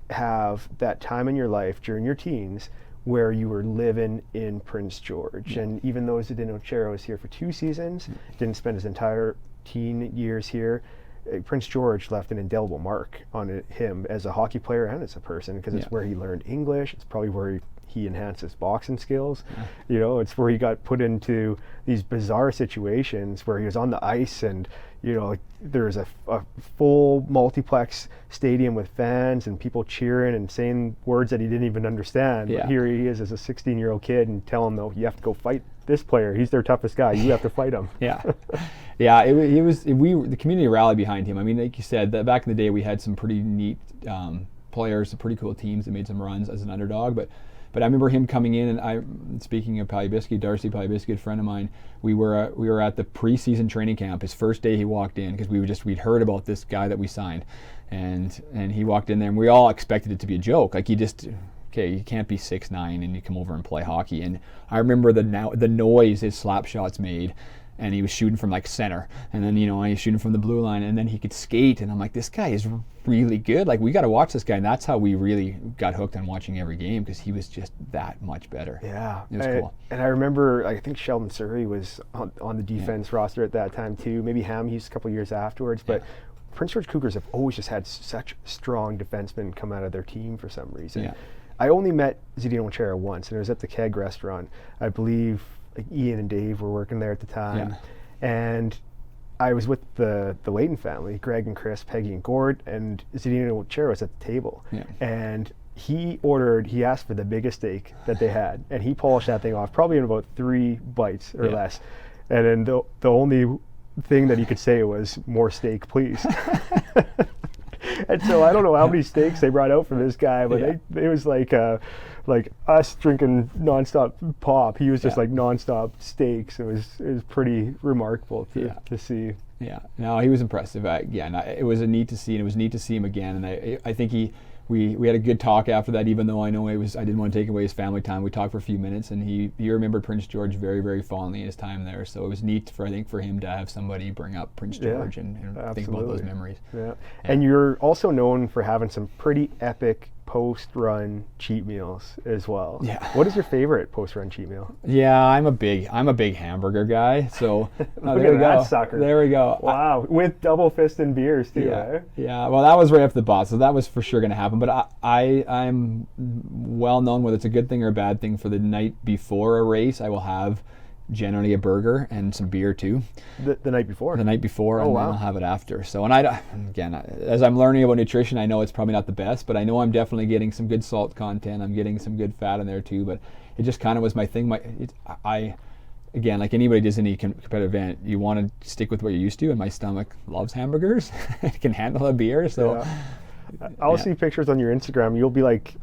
Speaker 1: have that time in your life during your teens where you were living in Prince George.
Speaker 2: Yeah.
Speaker 1: And even though Zdeno Chara was here for 2 seasons, didn't spend his entire teen years here, Prince George left an indelible mark on him as a hockey player and as a person, because it's where he learned English. It's probably where he enhanced his boxing skills. It's where he got put into these bizarre situations where he was on the ice, and there's a full multiplex stadium with fans and people cheering and saying words that he didn't even understand. But here he is as a 16-year-old kid, and tell him, no, you have to go fight this player. He's their toughest guy. You have to fight him.
Speaker 2: The community rallied behind him. I mean, like you said, back in the day we had some pretty neat players, some pretty cool teams that made some runs as an underdog, but I remember him coming in, and speaking of Palibisky, Darcy Palibisky, a friend of mine, we were at the preseason training camp. His first day he walked in, because we'd heard about this guy that we signed, and he walked in there, and we all expected it to be a joke. Like, you can't be 6'9" and you come over and play hockey. And I remember the noise his slap shots made. And he was shooting from like center, and then he was shooting from the blue line, and then he could skate, and I'm like, this guy is really good. Like, we got to watch this guy, and that's how we really got hooked on watching every game, because he was just that much better.
Speaker 1: Yeah,
Speaker 2: it was cool.
Speaker 1: And I remember, I think Sheldon Surrey was on the defense roster at that time too. Maybe Hamhuis a couple years afterwards, but Prince George Cougars have always just had such strong defensemen come out of their team for some reason. Yeah. I only met Zdeno Chara once, and it was at the Keg restaurant. I believe Ian and Dave were working there at the time, and I was with the Layton family, Greg and Chris, Peggy and Gord, and Zdeno Chara was at the table, and he asked for the biggest steak that they had, and he polished that thing off probably in about 3 bites or less, and then the only thing that he could say was, "More steak, please." And so I don't know how many steaks they brought out for this guy, but it was like us drinking nonstop pop. He was just like nonstop steaks. It was pretty remarkable to see.
Speaker 2: Yeah, no, he was impressive. It was neat to see, and it was neat to see him again. And I think we had a good talk after that, even though I know I didn't want to take away his family time. We talked for a few minutes, and he remembered Prince George very, very fondly in his time there. So it was neat for him to have somebody bring up Prince George and think about those memories.
Speaker 1: Yeah. And you're also known for having some pretty epic post-run cheat meals as well.
Speaker 2: Yeah.
Speaker 1: What is your favorite post-run cheat meal?
Speaker 2: Yeah, I'm a big hamburger guy. So
Speaker 1: Look
Speaker 2: there
Speaker 1: at
Speaker 2: we
Speaker 1: that
Speaker 2: go.
Speaker 1: sucker.
Speaker 2: There we go.
Speaker 1: Wow, with double fist and beers too.
Speaker 2: Yeah,
Speaker 1: Eh?
Speaker 2: yeah. Well, that was right off the bat, so that was for sure going to happen. But I'm well known, whether it's a good thing or a bad thing, for the night before a race, I will have generally a burger and some beer too.
Speaker 1: The night before.
Speaker 2: The night before,
Speaker 1: Oh,
Speaker 2: and
Speaker 1: wow.
Speaker 2: then I'll have it after. So, and as I'm learning about nutrition, I know it's probably not the best, but I know I'm definitely getting some good salt content. I'm getting some good fat in there too. But it just kind of was my thing. Again, like anybody does any competitive event, you want to stick with what you're used to, and my stomach loves hamburgers. It can handle a beer, so.
Speaker 1: Yeah. I'll see pictures on your Instagram. You'll be like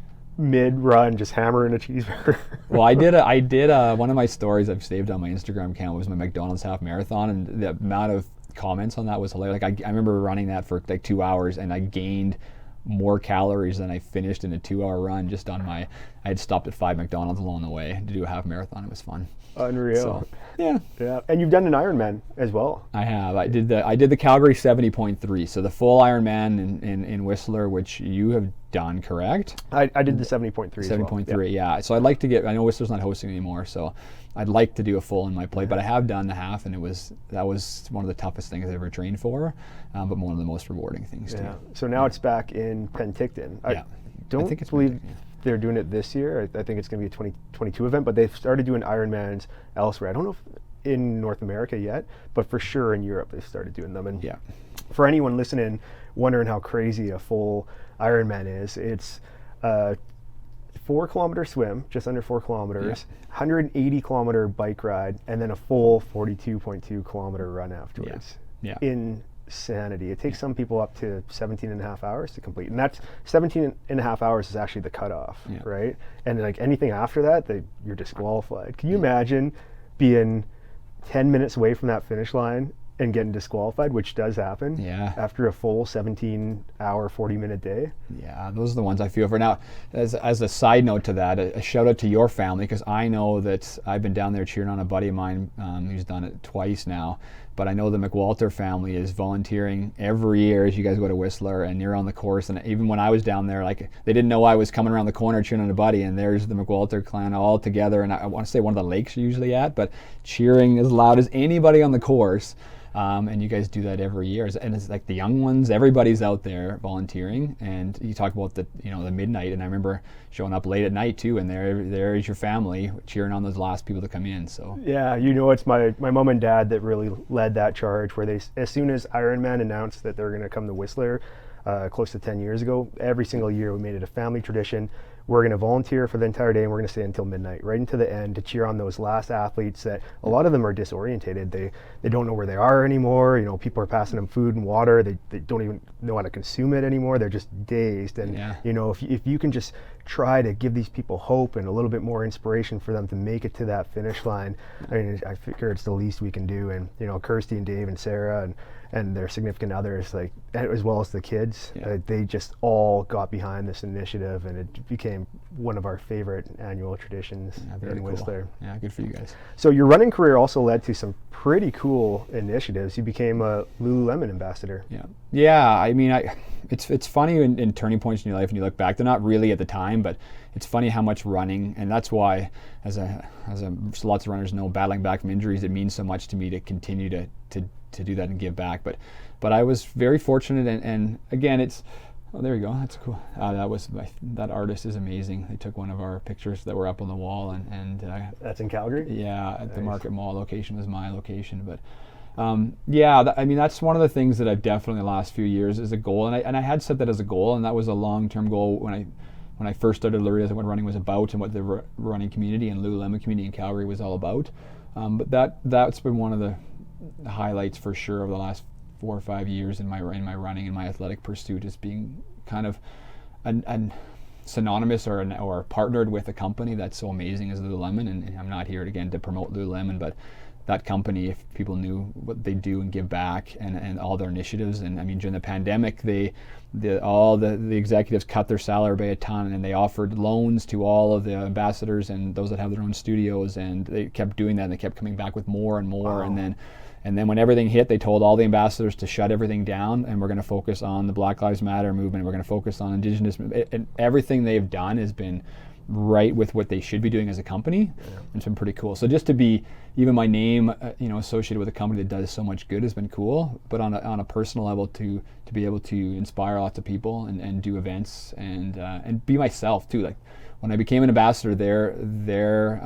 Speaker 1: mid-run just hammering a cheeseburger.
Speaker 2: Well, I did one of my stories I've saved on my Instagram account was my McDonald's half marathon, and the amount of comments on that was hilarious. Like I remember running that for like 2 hours, and I gained more calories than I finished in a 2-hour run just on I had stopped at 5 McDonald's along the way to do a half marathon. It was fun.
Speaker 1: Unreal.
Speaker 2: So, yeah.
Speaker 1: Yeah. And you've done an Ironman as well.
Speaker 2: I have. I did the Calgary 70.3, so the full Ironman in Whistler, which you have done, correct?
Speaker 1: I did the 70.3 as well.
Speaker 2: 70.3, yeah. So I'd like to I know Whistler's not hosting anymore, so I'd like to do a full in my plate, but I have done the half, and that was one of the toughest things I've ever trained for, but one of the most rewarding things too.
Speaker 1: Yeah. So now it's back in Penticton.
Speaker 2: Yeah.
Speaker 1: I don't
Speaker 2: think it's
Speaker 1: believe
Speaker 2: Penticton, yeah.
Speaker 1: they're doing it this year. I think it's going to be a 2022 event, but they've started doing Ironmans elsewhere. I don't know if in North America yet, but for sure in Europe they've started doing them. And
Speaker 2: Yeah.
Speaker 1: for anyone listening, wondering how crazy a full Ironman is, it's a 4-kilometer swim, just under 4 kilometers, 180-kilometer bike ride, and then a full 42.2-kilometer run afterwards.
Speaker 2: Yeah.
Speaker 1: Insanity. It takes some people up to 17 and a half hours to complete, and that's 17 and a half hours is actually the cutoff, right? And like anything after that, you're disqualified. Can you imagine being 10 minutes away from that finish line and getting disqualified, which does happen after a full 17-hour, 40-minute day?
Speaker 2: Yeah, those are the ones I feel for. Now, as a side note to that, a shout out to your family, because I know that I've been down there cheering on a buddy of mine who's done it twice now, but I know the McWalter family is volunteering every year as you guys go to Whistler, and you're on the course. And even when I was down there, like, they didn't know I was coming around the corner cheering on a buddy, and there's the McWalter clan all together, and I want to say one of the lakes you're usually at, but cheering as loud as anybody on the course. And you guys do that every year, and it's like the young ones, everybody's out there volunteering. And you talk about the midnight, and I remember showing up late at night too, and there is your family cheering on those last people to come in. So
Speaker 1: yeah, it's my mom and dad that really led that charge, where they, as soon as Ironman announced that they're going to come to Whistler close to 10 years ago, every single year we made it a family tradition. We're going to volunteer for the entire day, and we're going to stay until midnight, right into the end, to cheer on those last athletes that a lot of them are disorientated. They don't know where they are anymore. People are passing them food and water. They don't even know how to consume it anymore. They're just dazed. And if you can just try to give these people hope and a little bit more inspiration for them to make it to that finish line, I mean, I figure it's the least we can do. And Kirsty and Dave and Sarah and their significant others, like, as well as the kids, they just all got behind this initiative, and it became one of our favorite annual traditions in Whistler.
Speaker 2: Cool. Yeah, good for you guys.
Speaker 1: So your running career also led to some pretty cool initiatives. You became a Lululemon ambassador.
Speaker 2: Yeah. I mean, it's funny in turning points in your life, and you look back. They're not really at the time, but it's funny how much running, and that's why, as lots of runners know, battling back from injuries, it means so much to me to continue to do that and give back. But I was very fortunate, and again, it's, oh, there you go, that's cool. That artist is amazing. They took one of our pictures that were up on the wall, and
Speaker 1: that's in Calgary?
Speaker 2: Yeah, at the Market Mall location was my location. But I mean, that's one of the things that I've definitely the last few years is a goal, and I had set that as a goal, and that was a long-term goal when I first started to realize what running was about and what the running community and Lululemon community in Calgary was all about. But that's been one of the highlights for sure of the last 4 or 5 years in my running and my athletic pursuit, is being kind of an synonymous or partnered with a company that's so amazing as Lululemon. And I'm not here again to promote Lululemon, but that company if people knew what they do and give back and all their initiatives. And I mean, during the pandemic, all the executives cut their salary by a ton, and they offered loans to all of the ambassadors and those that have their own studios, and they kept doing that, and they kept coming back with more and more.
Speaker 1: Wow.
Speaker 2: And then when everything hit, they told all the ambassadors to shut everything down, and we're going to focus on the Black Lives Matter movement. We're going to focus on Indigenous, and everything they've done has been right with what they should be doing as a company. Yeah. It's been pretty cool. So just to be, even my name, associated with a company that does so much good has been cool. But on a personal level, to be able to inspire lots of people and do events and be myself too. Like when I became an ambassador, their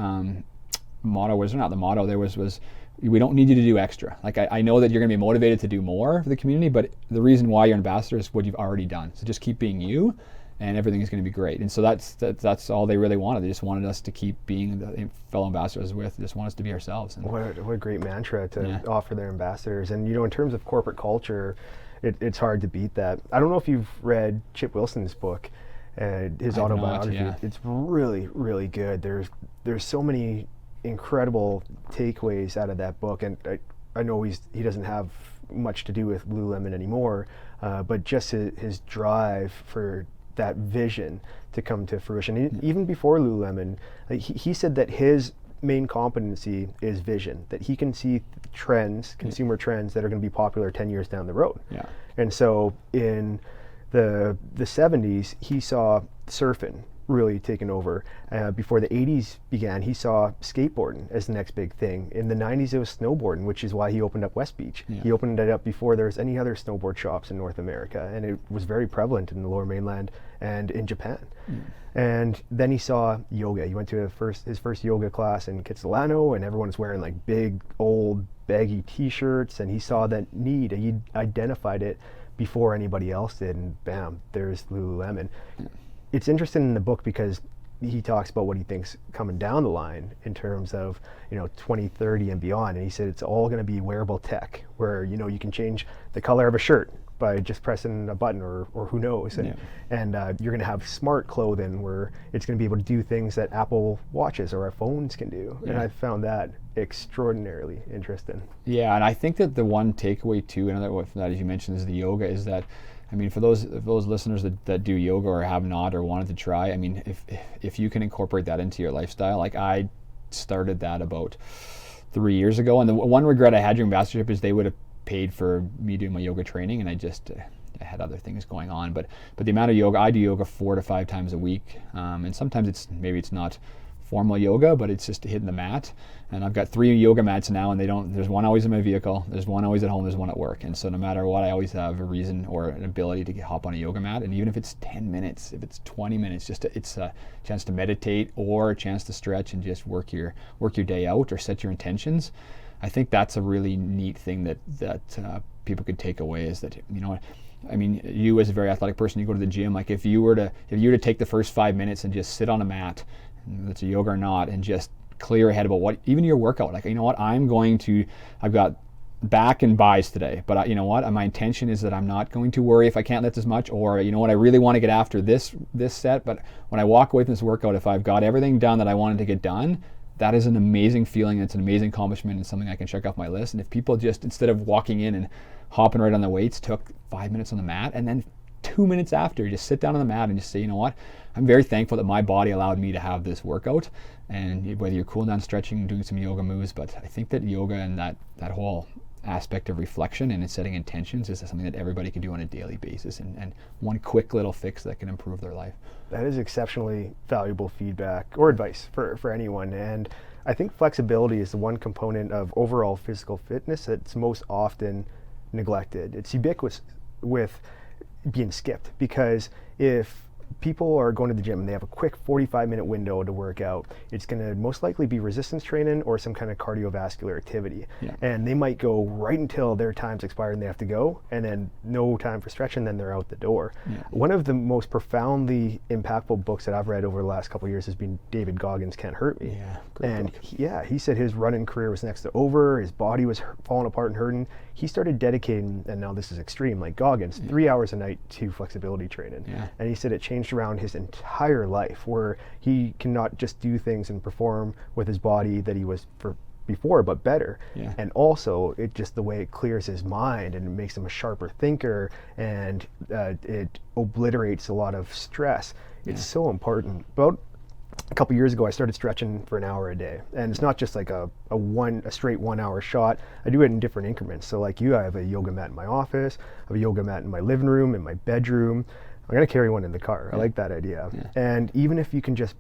Speaker 2: motto was, or not the motto, there was we don't need you to do extra. Like I know that you're going to be motivated to do more for the community, but the reason why you're an ambassador is what you've already done. So just keep being you, and everything is going to be great. And so that's all they really wanted. They just wanted us to keep being the fellow ambassadors with. They just want us to be ourselves. And
Speaker 1: what a great mantra to offer their ambassadors. And in terms of corporate culture, it's hard to beat that. I don't know if you've read Chip Wilson's book, his autobiography. It's really, really good. There's so many incredible takeaways out of that book, and I know he doesn't have much to do with Lululemon anymore, but just his drive for that vision to come to fruition. Even before Lululemon, he said that his main competency is vision, that he can see trends, consumer trends that are going to be popular 10 years down the road.
Speaker 2: Yeah.
Speaker 1: And so in the 70s, he saw surfing really taken over. Before the 80s began, he saw skateboarding as the next big thing. In the 90s, it was snowboarding, which is why he opened up West Beach. Yeah. He opened it up before there was any other snowboard shops in North America, and it was very prevalent in the Lower Mainland and in Japan. And then he saw yoga. He went to his first yoga class in Kitsilano, and everyone was wearing like big, old, baggy t-shirts, and he saw that need. He identified it before anybody else did, and bam, there's Lululemon. It's interesting in the book because he talks about what he thinks coming down the line in terms of 2030 and beyond, and he said it's all going to be wearable tech where you can change the color of a shirt by just pressing a button or who knows, and you're going to have smart clothing where it's going to be able to do things that Apple Watches or our phones can do. And I found that extraordinarily interesting.
Speaker 2: Yeah, and I think that the one takeaway too, another one that, as you mentioned, is the yoga, is that, I mean, for those listeners that do yoga or have not or wanted to try, I mean, if you can incorporate that into your lifestyle, like I started that about 3 years ago, and the one regret I had during ambassadorship is they would have paid for me doing my yoga training, and I had other things going on, but the amount of yoga, I do yoga 4 to 5 times a week, and sometimes it's not formal yoga, but it's just hitting the mat. And I've got 3 yoga mats now, and there's one always in my vehicle, there's one always at home, there's one at work. And so no matter what, I always have a reason or an ability to hop on a yoga mat. And even if it's 10 minutes, if it's 20 minutes, it's a chance to meditate or a chance to stretch and just work your day out or set your intentions. I think that's a really neat thing that people could take away, is that, I mean, you as a very athletic person, you go to the gym, like if you were to take the first 5 minutes and just sit on a mat, whether it's a yoga or not, and just clear your head about what, even your workout, like, I've got back and buys today, but my intention is that I'm not going to worry if I can't lift as much, or I really want to get after this set, but when I walk away from this workout, if I've got everything done that I wanted to get done, that is an amazing feeling. It's an amazing accomplishment and something I can check off my list. And if people just, instead of walking in and hopping right on the weights, took 5 minutes on the mat, and then 2 minutes after, just sit down on the mat and just say, I'm very thankful that my body allowed me to have this workout. And whether you're cooling down, stretching, doing some yoga moves, but I think that yoga and that whole aspect of reflection and setting intentions is something that everybody can do on a daily basis, and one quick little fix that can improve their life.
Speaker 1: That is exceptionally valuable feedback or advice for anyone. And I think flexibility is the one component of overall physical fitness that's most often neglected. It's ubiquitous with being skipped, because if people are going to the gym and they have a quick 45-minute window to work out, it's going to most likely be resistance training or some kind of cardiovascular activity. Yeah. And they might go right until their time's expired and they have to go, and then no time for stretching, then they're out the door. Yeah. One of the most profoundly impactful books that I've read over the last couple of years has been David Goggins' Can't Hurt Me.
Speaker 2: Yeah,
Speaker 1: and he said his running career was next to over, his body was falling apart and hurting. He started dedicating, and now this is extreme, like Goggins, 3 hours a night to flexibility training. Yeah. And he said it changed around his entire life, where he cannot just do things and perform with his body that he was for before, but better.
Speaker 2: Yeah.
Speaker 1: And also, it just the way it clears his mind and it makes him a sharper thinker, and it obliterates a lot of stress. It's so important. About a couple years ago, I started stretching for an hour a day, and it's not just like a straight 1 hour shot. I do it in different increments. So like you, I have a yoga mat in my office, I have a yoga mat in my living room, in my bedroom. I'm gonna carry one in the car. I like that idea. And even if you can just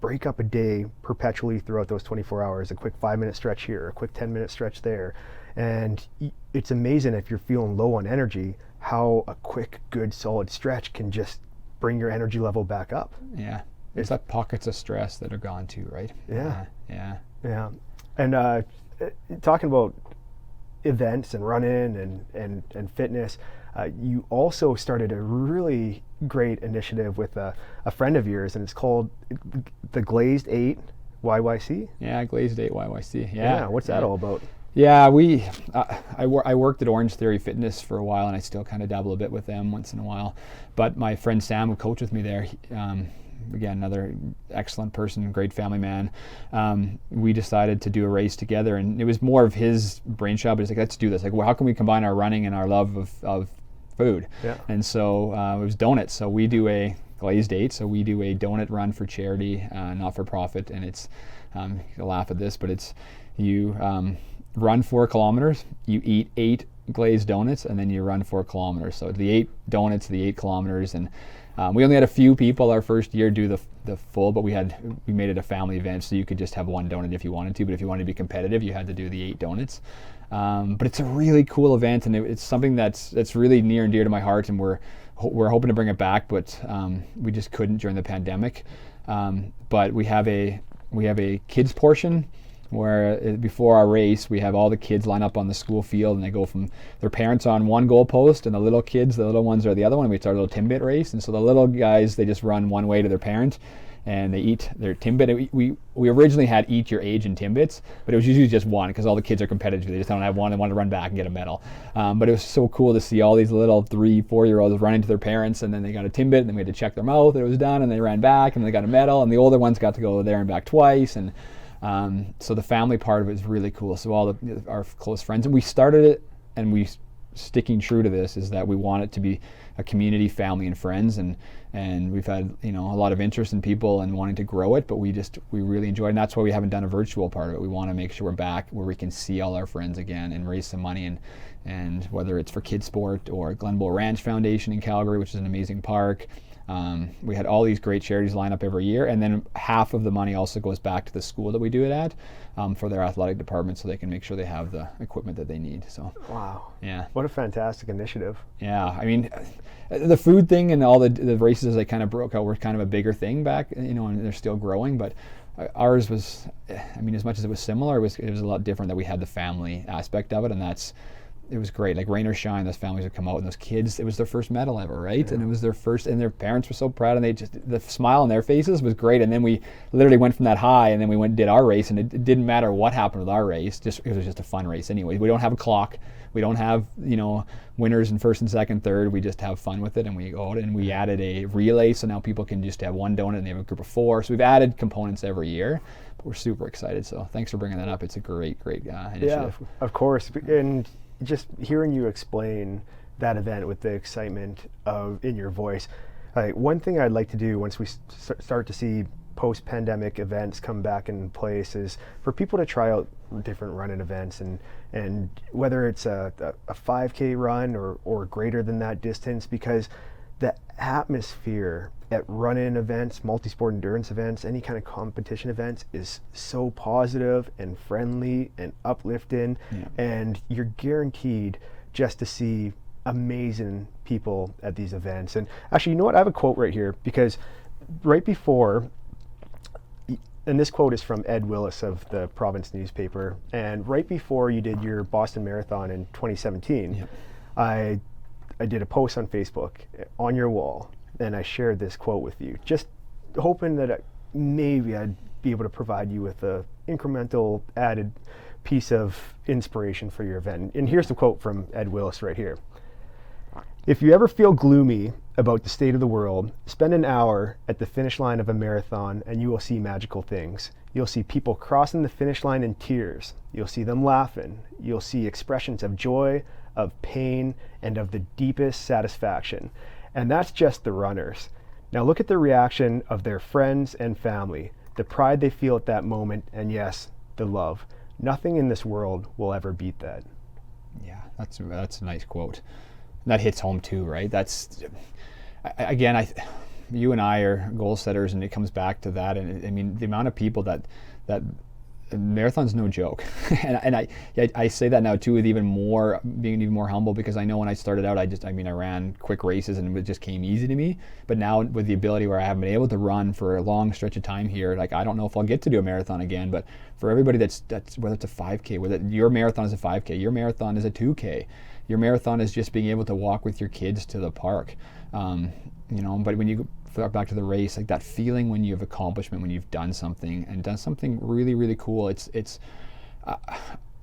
Speaker 1: break up a day perpetually throughout those 24 hours, a quick 5-minute stretch here, a quick 10-minute stretch there, and it's amazing if you're feeling low on energy, how a quick, good, solid stretch can just bring your energy level back up.
Speaker 2: Yeah. There's like pockets of stress that are gone too, right?
Speaker 1: Yeah.
Speaker 2: Yeah.
Speaker 1: And talking about events and running and fitness, you also started a really great initiative with a friend of yours, and it's called the Glazed 8 YYC.
Speaker 2: Yeah, Glazed 8 YYC.
Speaker 1: Yeah. What's that all about?
Speaker 2: Yeah, I worked at Orange Theory Fitness for a while, and I still kind of dabble a bit with them once in a while. But my friend Sam, who coached with me there, again, another excellent person, great family man. We decided to do a race together, and it was more of his brainchild. But he's like, let's do this. Like, well, how can we combine our running and our love of food? Yeah. And so it was donuts. So we do a Glazed 8. So we do a donut run for charity, not for profit. And it's you'll laugh at this, but it's you run 4 kilometers, you eat 8 glazed donuts, and then you run 4 kilometers. So the 8 donuts, the 8 kilometers, and we only had a few people our first year do the full, but we made it a family event, so you could just have 1 donut if you wanted to, but if you wanted to be competitive, you had to do the 8 donuts. But it's a really cool event, and it's something that's really near and dear to my heart, and we're hoping to bring it back, but we just couldn't during the pandemic. But we have a kids portion, where before our race we have all the kids line up on the school field, and they go from their parents on one goal post, and the little ones are the other one. We start a little Timbit race, and so the little guys, they just run one way to their parent, and they eat their Timbit. We originally had eat your age in Timbits, but it was usually just one because all the kids are competitive. They just don't have one. They want to run back and get a medal. But it was so cool to see all these little 3-4-year-olds running to their parents, and then they got a Timbit, and then we had to check their mouth that it was done, and they ran back, and they got a medal, and the older ones got to go there and back twice, and so the family part of it is really cool. So all our close friends, and we started it, and we sticking true to this is that we want it to be a community, family, and friends, and we've had a lot of interest in people and wanting to grow it, but we really enjoy it, and that's why we haven't done a virtual part of it. We want to make sure we're back where we can see all our friends again and raise some money, and whether it's for Kids Sport or Glenbow Ranch Foundation in Calgary, which is an amazing park. We had all these great charities line up every year, and then half of the money also goes back to the school that we do it at for their athletic department, so they can make sure they have the equipment that they need. So
Speaker 1: wow,
Speaker 2: yeah,
Speaker 1: what a fantastic initiative.
Speaker 2: Yeah, I mean, the food thing and all the races that kind of broke out were kind of a bigger thing back, and they're still growing, but ours was, I mean, as much as it was similar, it was a lot different that we had the family aspect of it, and it was great. Like rain or shine, those families would come out, and those kids, it was their first medal ever, right? Yeah. And it was their first, and their parents were so proud, and the smile on their faces was great. And then we literally went from that high, and then we went and did our race, and it didn't matter what happened with our race, it was just a fun race anyway. We don't have a clock, we don't have winners in first and second, third. We just have fun with it, and we go out, and we added a relay, so now people can just have 1 donut, and they have a group of 4. So we've added components every year, but we're super excited. So thanks for bringing that up. It's a great initiative.
Speaker 1: Yeah, of course. And just hearing you explain that event with the excitement in your voice, one thing I'd like to do once we start to see post-pandemic events come back in place is for people to try out different running events, and whether it's a 5K run or greater than that distance, because the atmosphere at run-in events, multi-sport endurance events, any kind of competition events is so positive and friendly and uplifting, and you're guaranteed just to see amazing people at these events. And actually, you know what? I have a quote right here, because right before, and this quote is from Ed Willis of the Province newspaper, and right before you did your Boston Marathon in 2017, I did a post on Facebook on your wall, and I shared this quote with you, just hoping that maybe I'd be able to provide you with a incremental added piece of inspiration for your event. And here's the quote from Ed Willis right here. If you ever feel gloomy about the state of the world, spend an hour at the finish line of a marathon and you will see magical things. You'll see people crossing the finish line in tears. You'll see them laughing. You'll see expressions of joy, of pain, and of the deepest satisfaction. And that's just the runners. Now look at the reaction of their friends and family, the pride they feel at that moment, and yes, the love. Nothing in this world will ever beat that.
Speaker 2: Yeah, that's a nice quote. That hits home too, right? That's, again, you and I are goal setters, and it comes back to that. And I mean, the amount of people that marathon's no joke. and I say that now too, with being even more humble, because I know when I started out, I ran quick races and it just came easy to me. But now with the ability where I haven't been able to run for a long stretch of time here, like I don't know if I'll get to do a marathon again. But for everybody that's whether it's a 5K, whether your marathon is a 5K, your marathon is a 2K, your marathon is just being able to walk with your kids to the park. But when you go back to the race, like that feeling when you have accomplishment, when you've done something and done something really, really cool,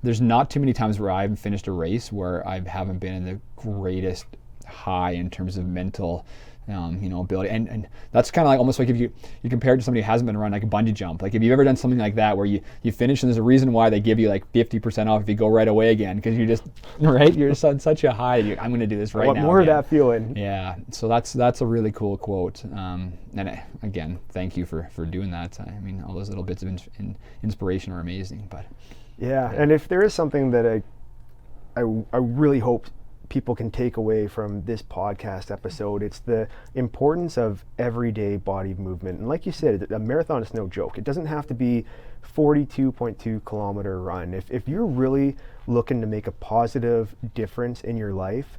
Speaker 2: there's not too many times where I haven't finished a race where I haven't been in the greatest high in terms of mental ability. And that's kind of like almost like if you compare it to somebody who hasn't been running, like a bungee jump. Like if you've ever done something like that where you finish and there's a reason why they give you like 50% off if you go right away again, because you just, right, you're just on such a high. I'm going to do this right now.
Speaker 1: I want more of that feeling.
Speaker 2: Yeah, so that's a really cool quote. And again, thank you for doing that. I mean, all those little bits of inspiration are amazing. But
Speaker 1: yeah, and if there is something that I really hope people can take away from this podcast episode, it's the importance of everyday body movement. And like you said, a marathon is no joke. It doesn't have to be 42.2 kilometer run. If you're really looking to make a positive difference in your life,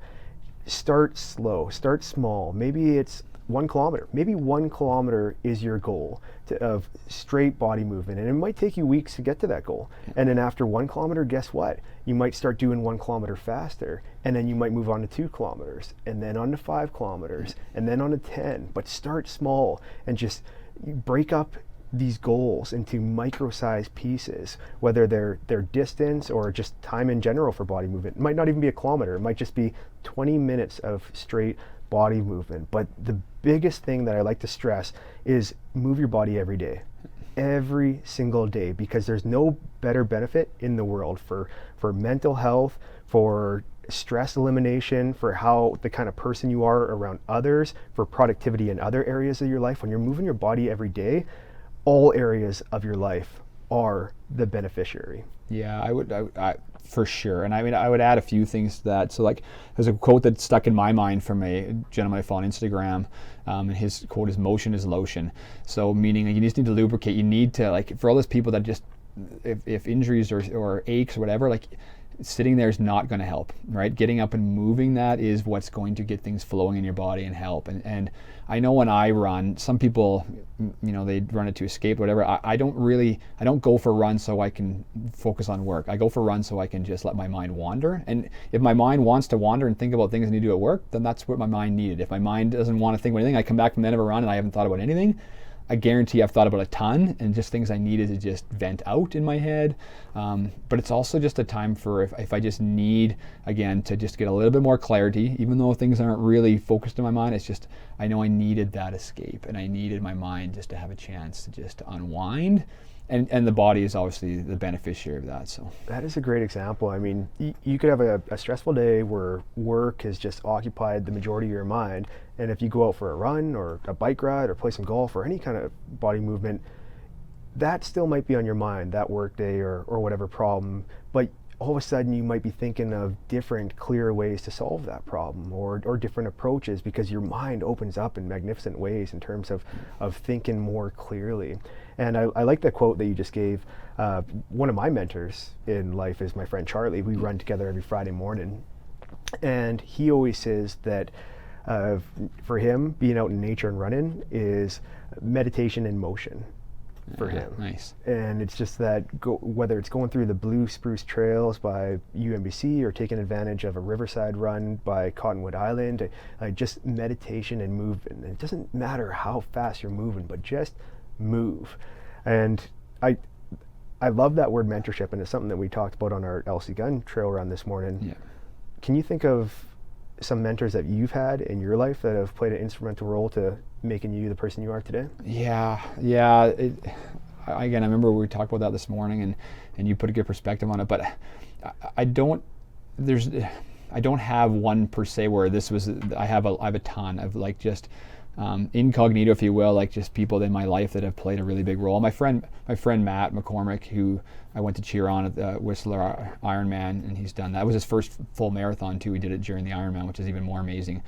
Speaker 1: start slow, start small. Maybe it's 1 kilometer. Maybe 1 kilometer is your goal of straight body movement, and it might take you weeks to get to that goal. And then after 1 kilometer, guess what? You might start doing 1 kilometer faster, and then you might move on to 2 kilometers, and then on to 5 kilometers, and then on to 10. But start small and just break up these goals into micro-sized pieces, whether they're distance or just time in general for body movement. It might not even be a kilometer. It might just be 20 minutes of straight body movement. But the biggest thing that I like to stress is move your body every single day, because there's no better benefit in the world for mental health, for stress elimination, for how the kind of person you are around others, for productivity in other areas of your life. When you're moving your body every day, all areas of your life are the beneficiary.
Speaker 2: Yeah, I for sure. And I mean, I would add a few things to that. So like, there's a quote that stuck in my mind from a gentleman I follow on Instagram. And his quote is, "Motion is lotion." So meaning you just need to lubricate. You need to, like, for all those people that just, if injuries or aches or whatever, like sitting there is not going to help, right? Getting up and moving, that is what's going to get things flowing in your body and help. And I know when I run, some people, they run it to escape, whatever. I don't go for runs so I can focus on work. I go for runs so I can just let my mind wander. And if my mind wants to wander and think about things I need to do at work, then that's what my mind needed. If my mind doesn't want to think about anything, I come back from the end of a run and I haven't thought about anything, I guarantee I've thought about a ton, and just things I needed to just vent out in my head. But it's also just a time for if I just need, again, to just get a little bit more clarity, even though things aren't really focused in my mind. It's just, I know I needed that escape, and I needed my mind just to have a chance to just unwind. And the body is obviously the beneficiary of that. So
Speaker 1: that is a great example. I mean, you could have a stressful day where work has just occupied the majority of your mind, and if you go out for a run or a bike ride or play some golf or any kind of body movement, that still might be on your mind, that work day or whatever problem. But all of a sudden you might be thinking of different, clear ways to solve that problem, or different approaches, because your mind opens up in magnificent ways in terms of thinking more clearly. And I like that quote that you just gave. One of my mentors in life is my friend Charlie. We run together every Friday morning, and he always says that for him, being out in nature and running is meditation in motion for him.
Speaker 2: Nice.
Speaker 1: And it's just that whether it's going through the Blue Spruce Trails by UMBC or taking advantage of a riverside run by Cottonwood Island, just meditation and movement. And it doesn't matter how fast you're moving, but just move. And I love that word mentorship, and it's something that we talked about on our LC Gun trail run this morning.
Speaker 2: Yeah.
Speaker 1: Can you think of some mentors that you've had in your life that have played an instrumental role to making you the person you are today?
Speaker 2: Yeah. again, I remember we talked about that this morning, and you put a good perspective on it. But I don't have one per se where this was. I have a ton of like just incognito, if you will, like just people in my life that have played a really big role. My friend Matt McCormick, who I went to cheer on at the Whistler Ironman, and he's done that. It was his first full marathon too. He did it during the Ironman, which is even more amazing.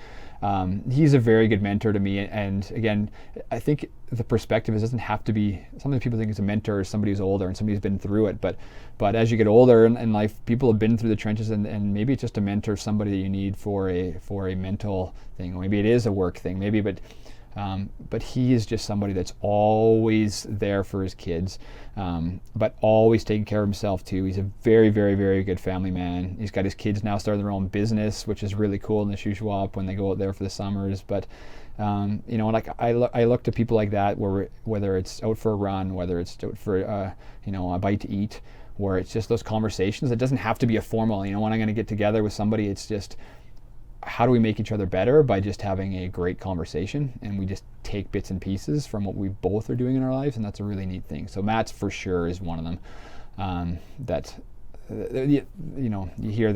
Speaker 2: He's a very good mentor to me, and again, I think the perspective is, doesn't have to be. Sometimes people think it's a mentor is somebody who's older and somebody who's been through it, but as you get older in life, people have been through the trenches, and maybe it's just a mentor, somebody that you need for a mental thing, or maybe it is a work thing, maybe, but he is just somebody that's always there for his kids, but always taking care of himself too. He's a very, very, very good family man. He's got his kids now starting their own business, which is really cool in the Shuswap when they go out there for the summers. But like I look to people like that, whether it's out for a run, whether it's out for a bite to eat, where it's just those conversations. It doesn't have to be a formal. When I'm going to get together with somebody, it's just, how do we make each other better by just having a great conversation, and we just take bits and pieces from what we both are doing in our lives, and that's a really neat thing. So Matt's for sure is one of them. You hear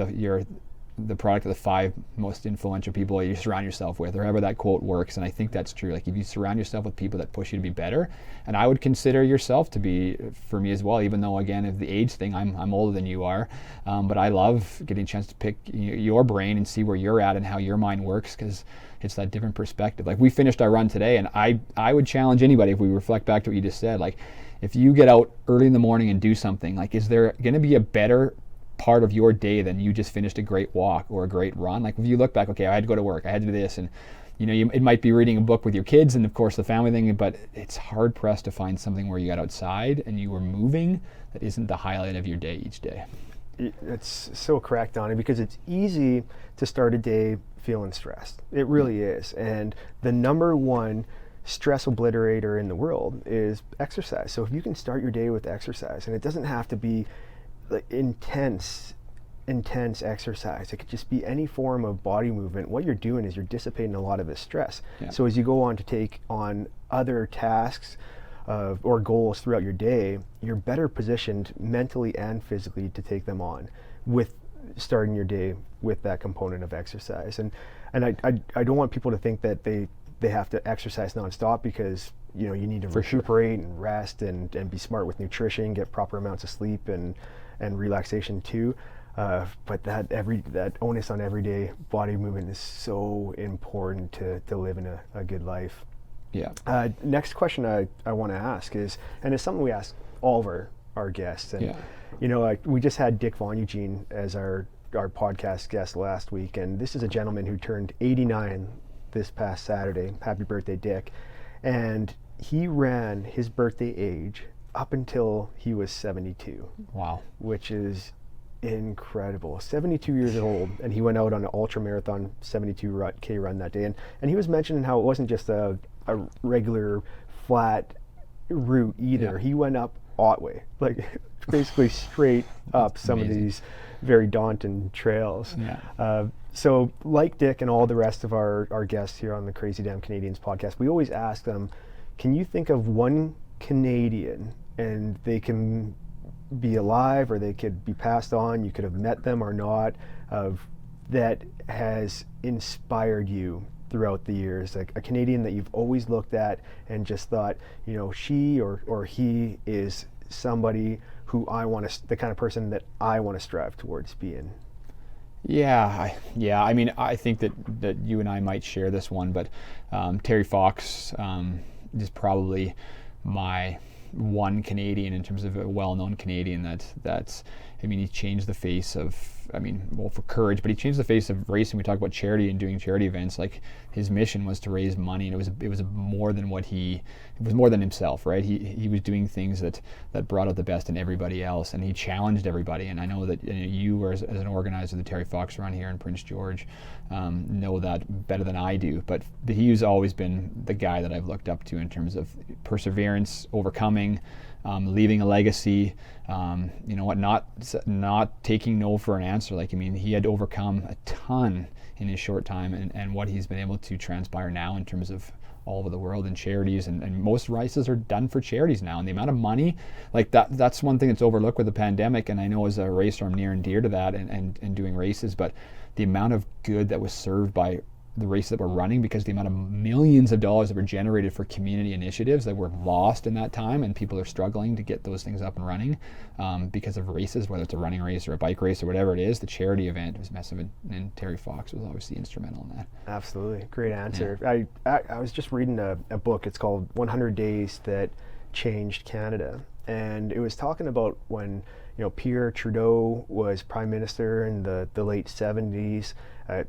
Speaker 2: the product of the 5 most influential people you surround yourself with, or however that quote works, and I think that's true. Like if you surround yourself with people that push you to be better, and I would consider yourself to be, for me as well, even though again, if the age thing, I'm older than you are, but I love getting a chance to pick your brain and see where you're at and how your mind works, because it's that different perspective. Like we finished our run today, and I would challenge anybody, if we reflect back to what you just said, like if you get out early in the morning and do something, like is there going to be a better part of your day than you just finished a great walk or a great run? Like if you look back, okay, I had to go to work, I had to do this, and it might be reading a book with your kids and of course the family thing, but it's hard pressed to find something where you got outside and you were moving that isn't the highlight of your day each day.
Speaker 1: It's so correct, Donny, because it's easy to start a day feeling stressed. It really is. And the number one stress obliterator in the world is exercise. So if you can start your day with exercise, and it doesn't have to be like intense exercise. It could just be any form of body movement. What you're doing is you're dissipating a lot of this stress. Yeah. So as you go on to take on other tasks or goals throughout your day, you're better positioned mentally and physically to take them on with starting your day with that component of exercise. And I don't want people to think that they have to exercise nonstop, because you need to recuperate and rest and be smart with nutrition, get proper amounts of sleep and relaxation too, but that onus on everyday body movement is so important to living a good life.
Speaker 2: Yeah.
Speaker 1: Next question I want to ask is, and it's something we ask all of our guests, and we just had Dick Von Eugene as our podcast guest last week, and this is a gentleman who turned 89 this past Saturday. Happy birthday, Dick. And he ran his birthday age up until he was 72.
Speaker 2: Wow.
Speaker 1: Which is incredible. 72 years old, and he went out on an ultra marathon 72K run that day. And he was mentioning how it wasn't just a regular flat route either. Yeah. He went up Otway, like basically straight up some of these very daunting trails.
Speaker 2: Yeah.
Speaker 1: So like Dick and all the rest of our guests here on the Crazy Damn Canadians podcast, we always ask them, can you think of one Canadian, and they can be alive or they could be passed on, you could have met them or not, that has inspired you throughout the years, like a Canadian that you've always looked at and just thought, she or he is somebody who the kind of person that I want to strive towards being?
Speaker 2: Yeah. I mean, I think that you and I might share this one, but Terry Fox is probably my one Canadian in terms of a well-known Canadian that's he changed the face of, for courage, but he changed the face of racing. We talk about charity and doing charity events. Like his mission was to raise money, and it was more than more than himself, right? He was doing things that brought out the best in everybody else, and he challenged everybody. And I know that you as an organizer of the Terry Fox Run here in Prince George know that better than I do. But he's always been the guy that I've looked up to in terms of perseverance, overcoming, leaving a legacy, not taking no for an answer. He had overcome a ton in his short time, and what he's been able to transpire now in terms of all over the world in charities, and most races are done for charities now. And the amount of money, like that's one thing that's overlooked with the pandemic. And I know as a racer, I'm near and dear to that and doing races, but the amount of good that was served by the races that were running, because the amount of millions of dollars that were generated for community initiatives that were lost in that time, and people are struggling to get those things up and running because of races, whether it's a running race or a bike race or whatever it is. The charity event was massive, and Terry Fox was obviously instrumental in that.
Speaker 1: Absolutely, great answer. Yeah. I was just reading a book. It's called 100 Days That Changed Canada, and it was talking about when Pierre Trudeau was prime minister in the late 70s.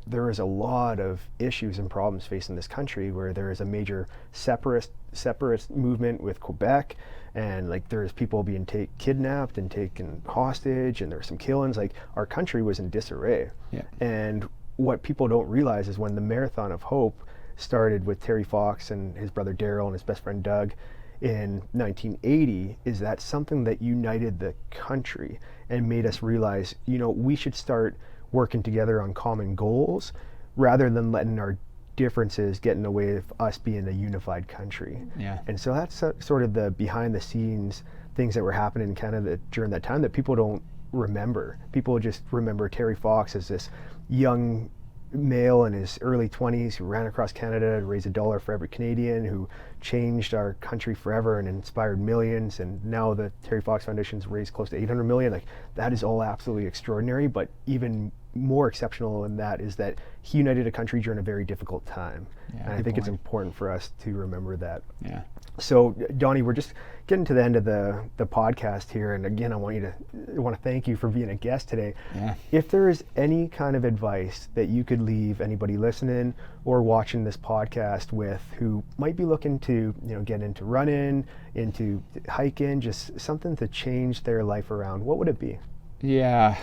Speaker 1: There was a lot of issues and problems facing this country, where there is a major separatist movement with Quebec, and like there's people being kidnapped and taken hostage, and there were some killings. Like our country was in disarray.
Speaker 2: Yeah.
Speaker 1: And what people don't realize is when the Marathon of Hope started with Terry Fox and his brother Daryl and his best friend Doug in 1980, is that something that united the country and made us realize, we should start working together on common goals rather than letting our differences get in the way of us being a unified country.
Speaker 2: Yeah.
Speaker 1: And so that's sort of the behind the scenes things that were happening in Canada during that time that people don't remember. People just remember Terry Fox as this young male in his early 20s who ran across Canada to raise $1 for every Canadian, who changed our country forever and inspired millions. And now the Terry Fox Foundation's raised close to $800 million. Like, that is all absolutely extraordinary, but even more exceptional in that is that he united a country during a very difficult time.
Speaker 2: Yeah,
Speaker 1: and I think it's important for us to remember that.
Speaker 2: Yeah.
Speaker 1: So Donny, we're just getting to the end of the podcast here, and again, I want to thank you for being a guest today.
Speaker 2: Yeah.
Speaker 1: If there is any kind of advice that you could leave anybody listening or watching this podcast with who might be looking to get into running, into hiking, just something to change their life around, what would it be?
Speaker 2: Yeah,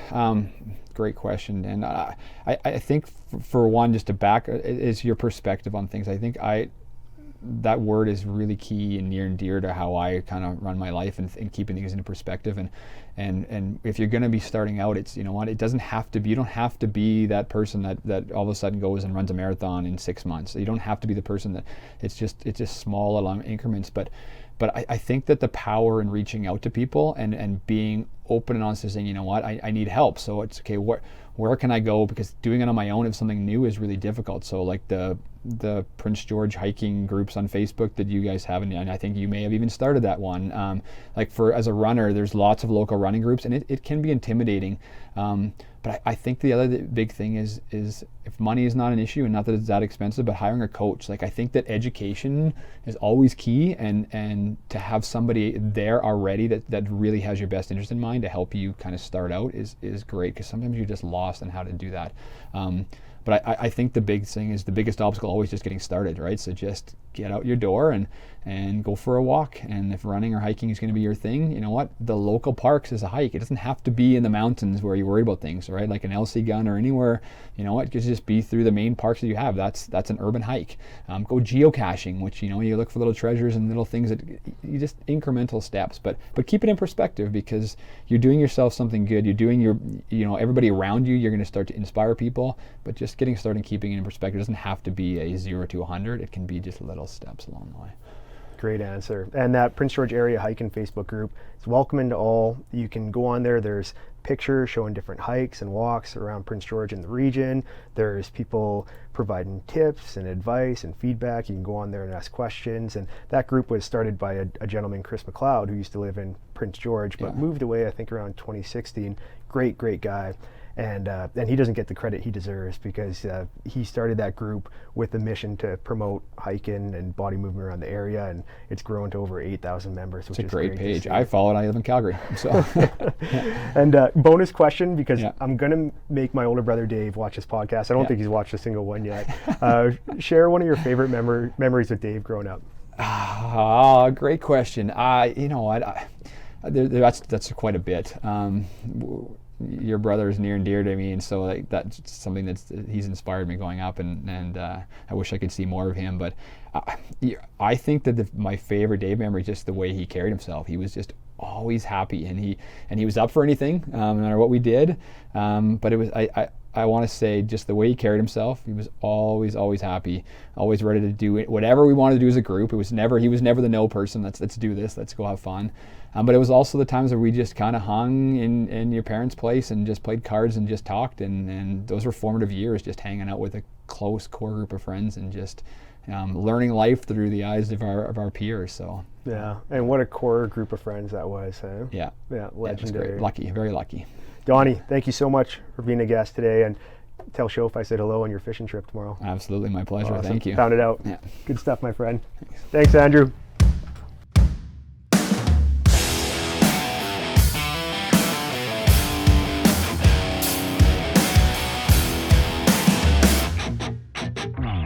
Speaker 2: great question. And I think for one, just to back is your perspective on things. I think that word is really key and near and dear to how I kind of run my life and keeping things into perspective. And if you're going to be starting out, it's, it doesn't have to be, you don't have to be that person that all of a sudden goes and runs a marathon in 6 months. You don't have to be the person that it's just small little increments. But I think that the power in reaching out to people and being open and honest and saying, I need help. So it's okay, where can I go? Because doing it on my own if something new is really difficult. So like the Prince George hiking groups on Facebook that you guys have, and I think you may have even started that one. As a runner, there's lots of local running groups, and it can be intimidating. But I think the other big thing is if money is not an issue, and not that it's that expensive, but hiring a coach. Like, I think that education is always key, and to have somebody there already that really has your best interest in mind to help you kind of start out is great, because sometimes you're just lost on how to do that. But I think the big thing is the biggest obstacle always just getting started, right? So just get out your door and go for a walk. And if running or hiking is going to be your thing, you know what? The local parks is a hike. It doesn't have to be in the mountains where you worry about things, right? Like an LC Gun or anywhere, it could just be through the main parks that you have. That's an urban hike. Go geocaching, which, you look for little treasures and little things that you just incremental steps, but keep it in perspective, because you're doing yourself something good. You're doing everybody around you, you're going to start to inspire people, but just getting started and keeping it in perspective doesn't have to be a 0 to 100. It can be just little steps along the way.
Speaker 1: Great answer. And that Prince George Area Hiking Facebook group is welcoming to all. You can go on there. There's pictures showing different hikes and walks around Prince George and the region. There's people providing tips and advice and feedback. You can go on there and ask questions. And that group was started by a gentleman, Chris McLeod, who used to live in Prince George, but moved away, I think, around 2016. Great guy. And he doesn't get the credit he deserves, because he started that group with the mission to promote hiking and body movement around the area, and it's grown to over 8,000 members, which is great.
Speaker 2: It's a great page. I follow it. I live in Calgary. So.
Speaker 1: And bonus question, because I'm going to make my older brother Dave watch this podcast. I don't think he's watched a single one yet. Share one of your favorite memories with Dave growing up.
Speaker 2: Great question. That's quite a bit. Your brother is near and dear to me, and so that's something he's inspired me going up, and I wish I could see more of him. But I think that my favorite Dave memory is just the way he carried himself. He was just always happy, and he was up for anything, no matter what we did. But it was I want to say just the way he carried himself, he was always happy, always ready to do it, whatever we wanted to do as a group. He was never the no person. Let's do this. Let's go have fun. But it was also the times where we just kind of hung in your parents' place and just played cards and just talked. And those were formative years, just hanging out with a close core group of friends and just learning life through the eyes of our peers. So
Speaker 1: yeah, and what a core group of friends that was. Huh?
Speaker 2: Yeah,
Speaker 1: legendary.
Speaker 2: Yeah, lucky, very lucky.
Speaker 1: Donny, thank you so much for being a guest today, and tell Shof I said hello on your fishing trip tomorrow.
Speaker 2: Absolutely, my pleasure.
Speaker 1: Awesome.
Speaker 2: Thank you.
Speaker 1: Found it out.
Speaker 2: Yeah.
Speaker 1: Good stuff, my friend. Thanks, Andrew.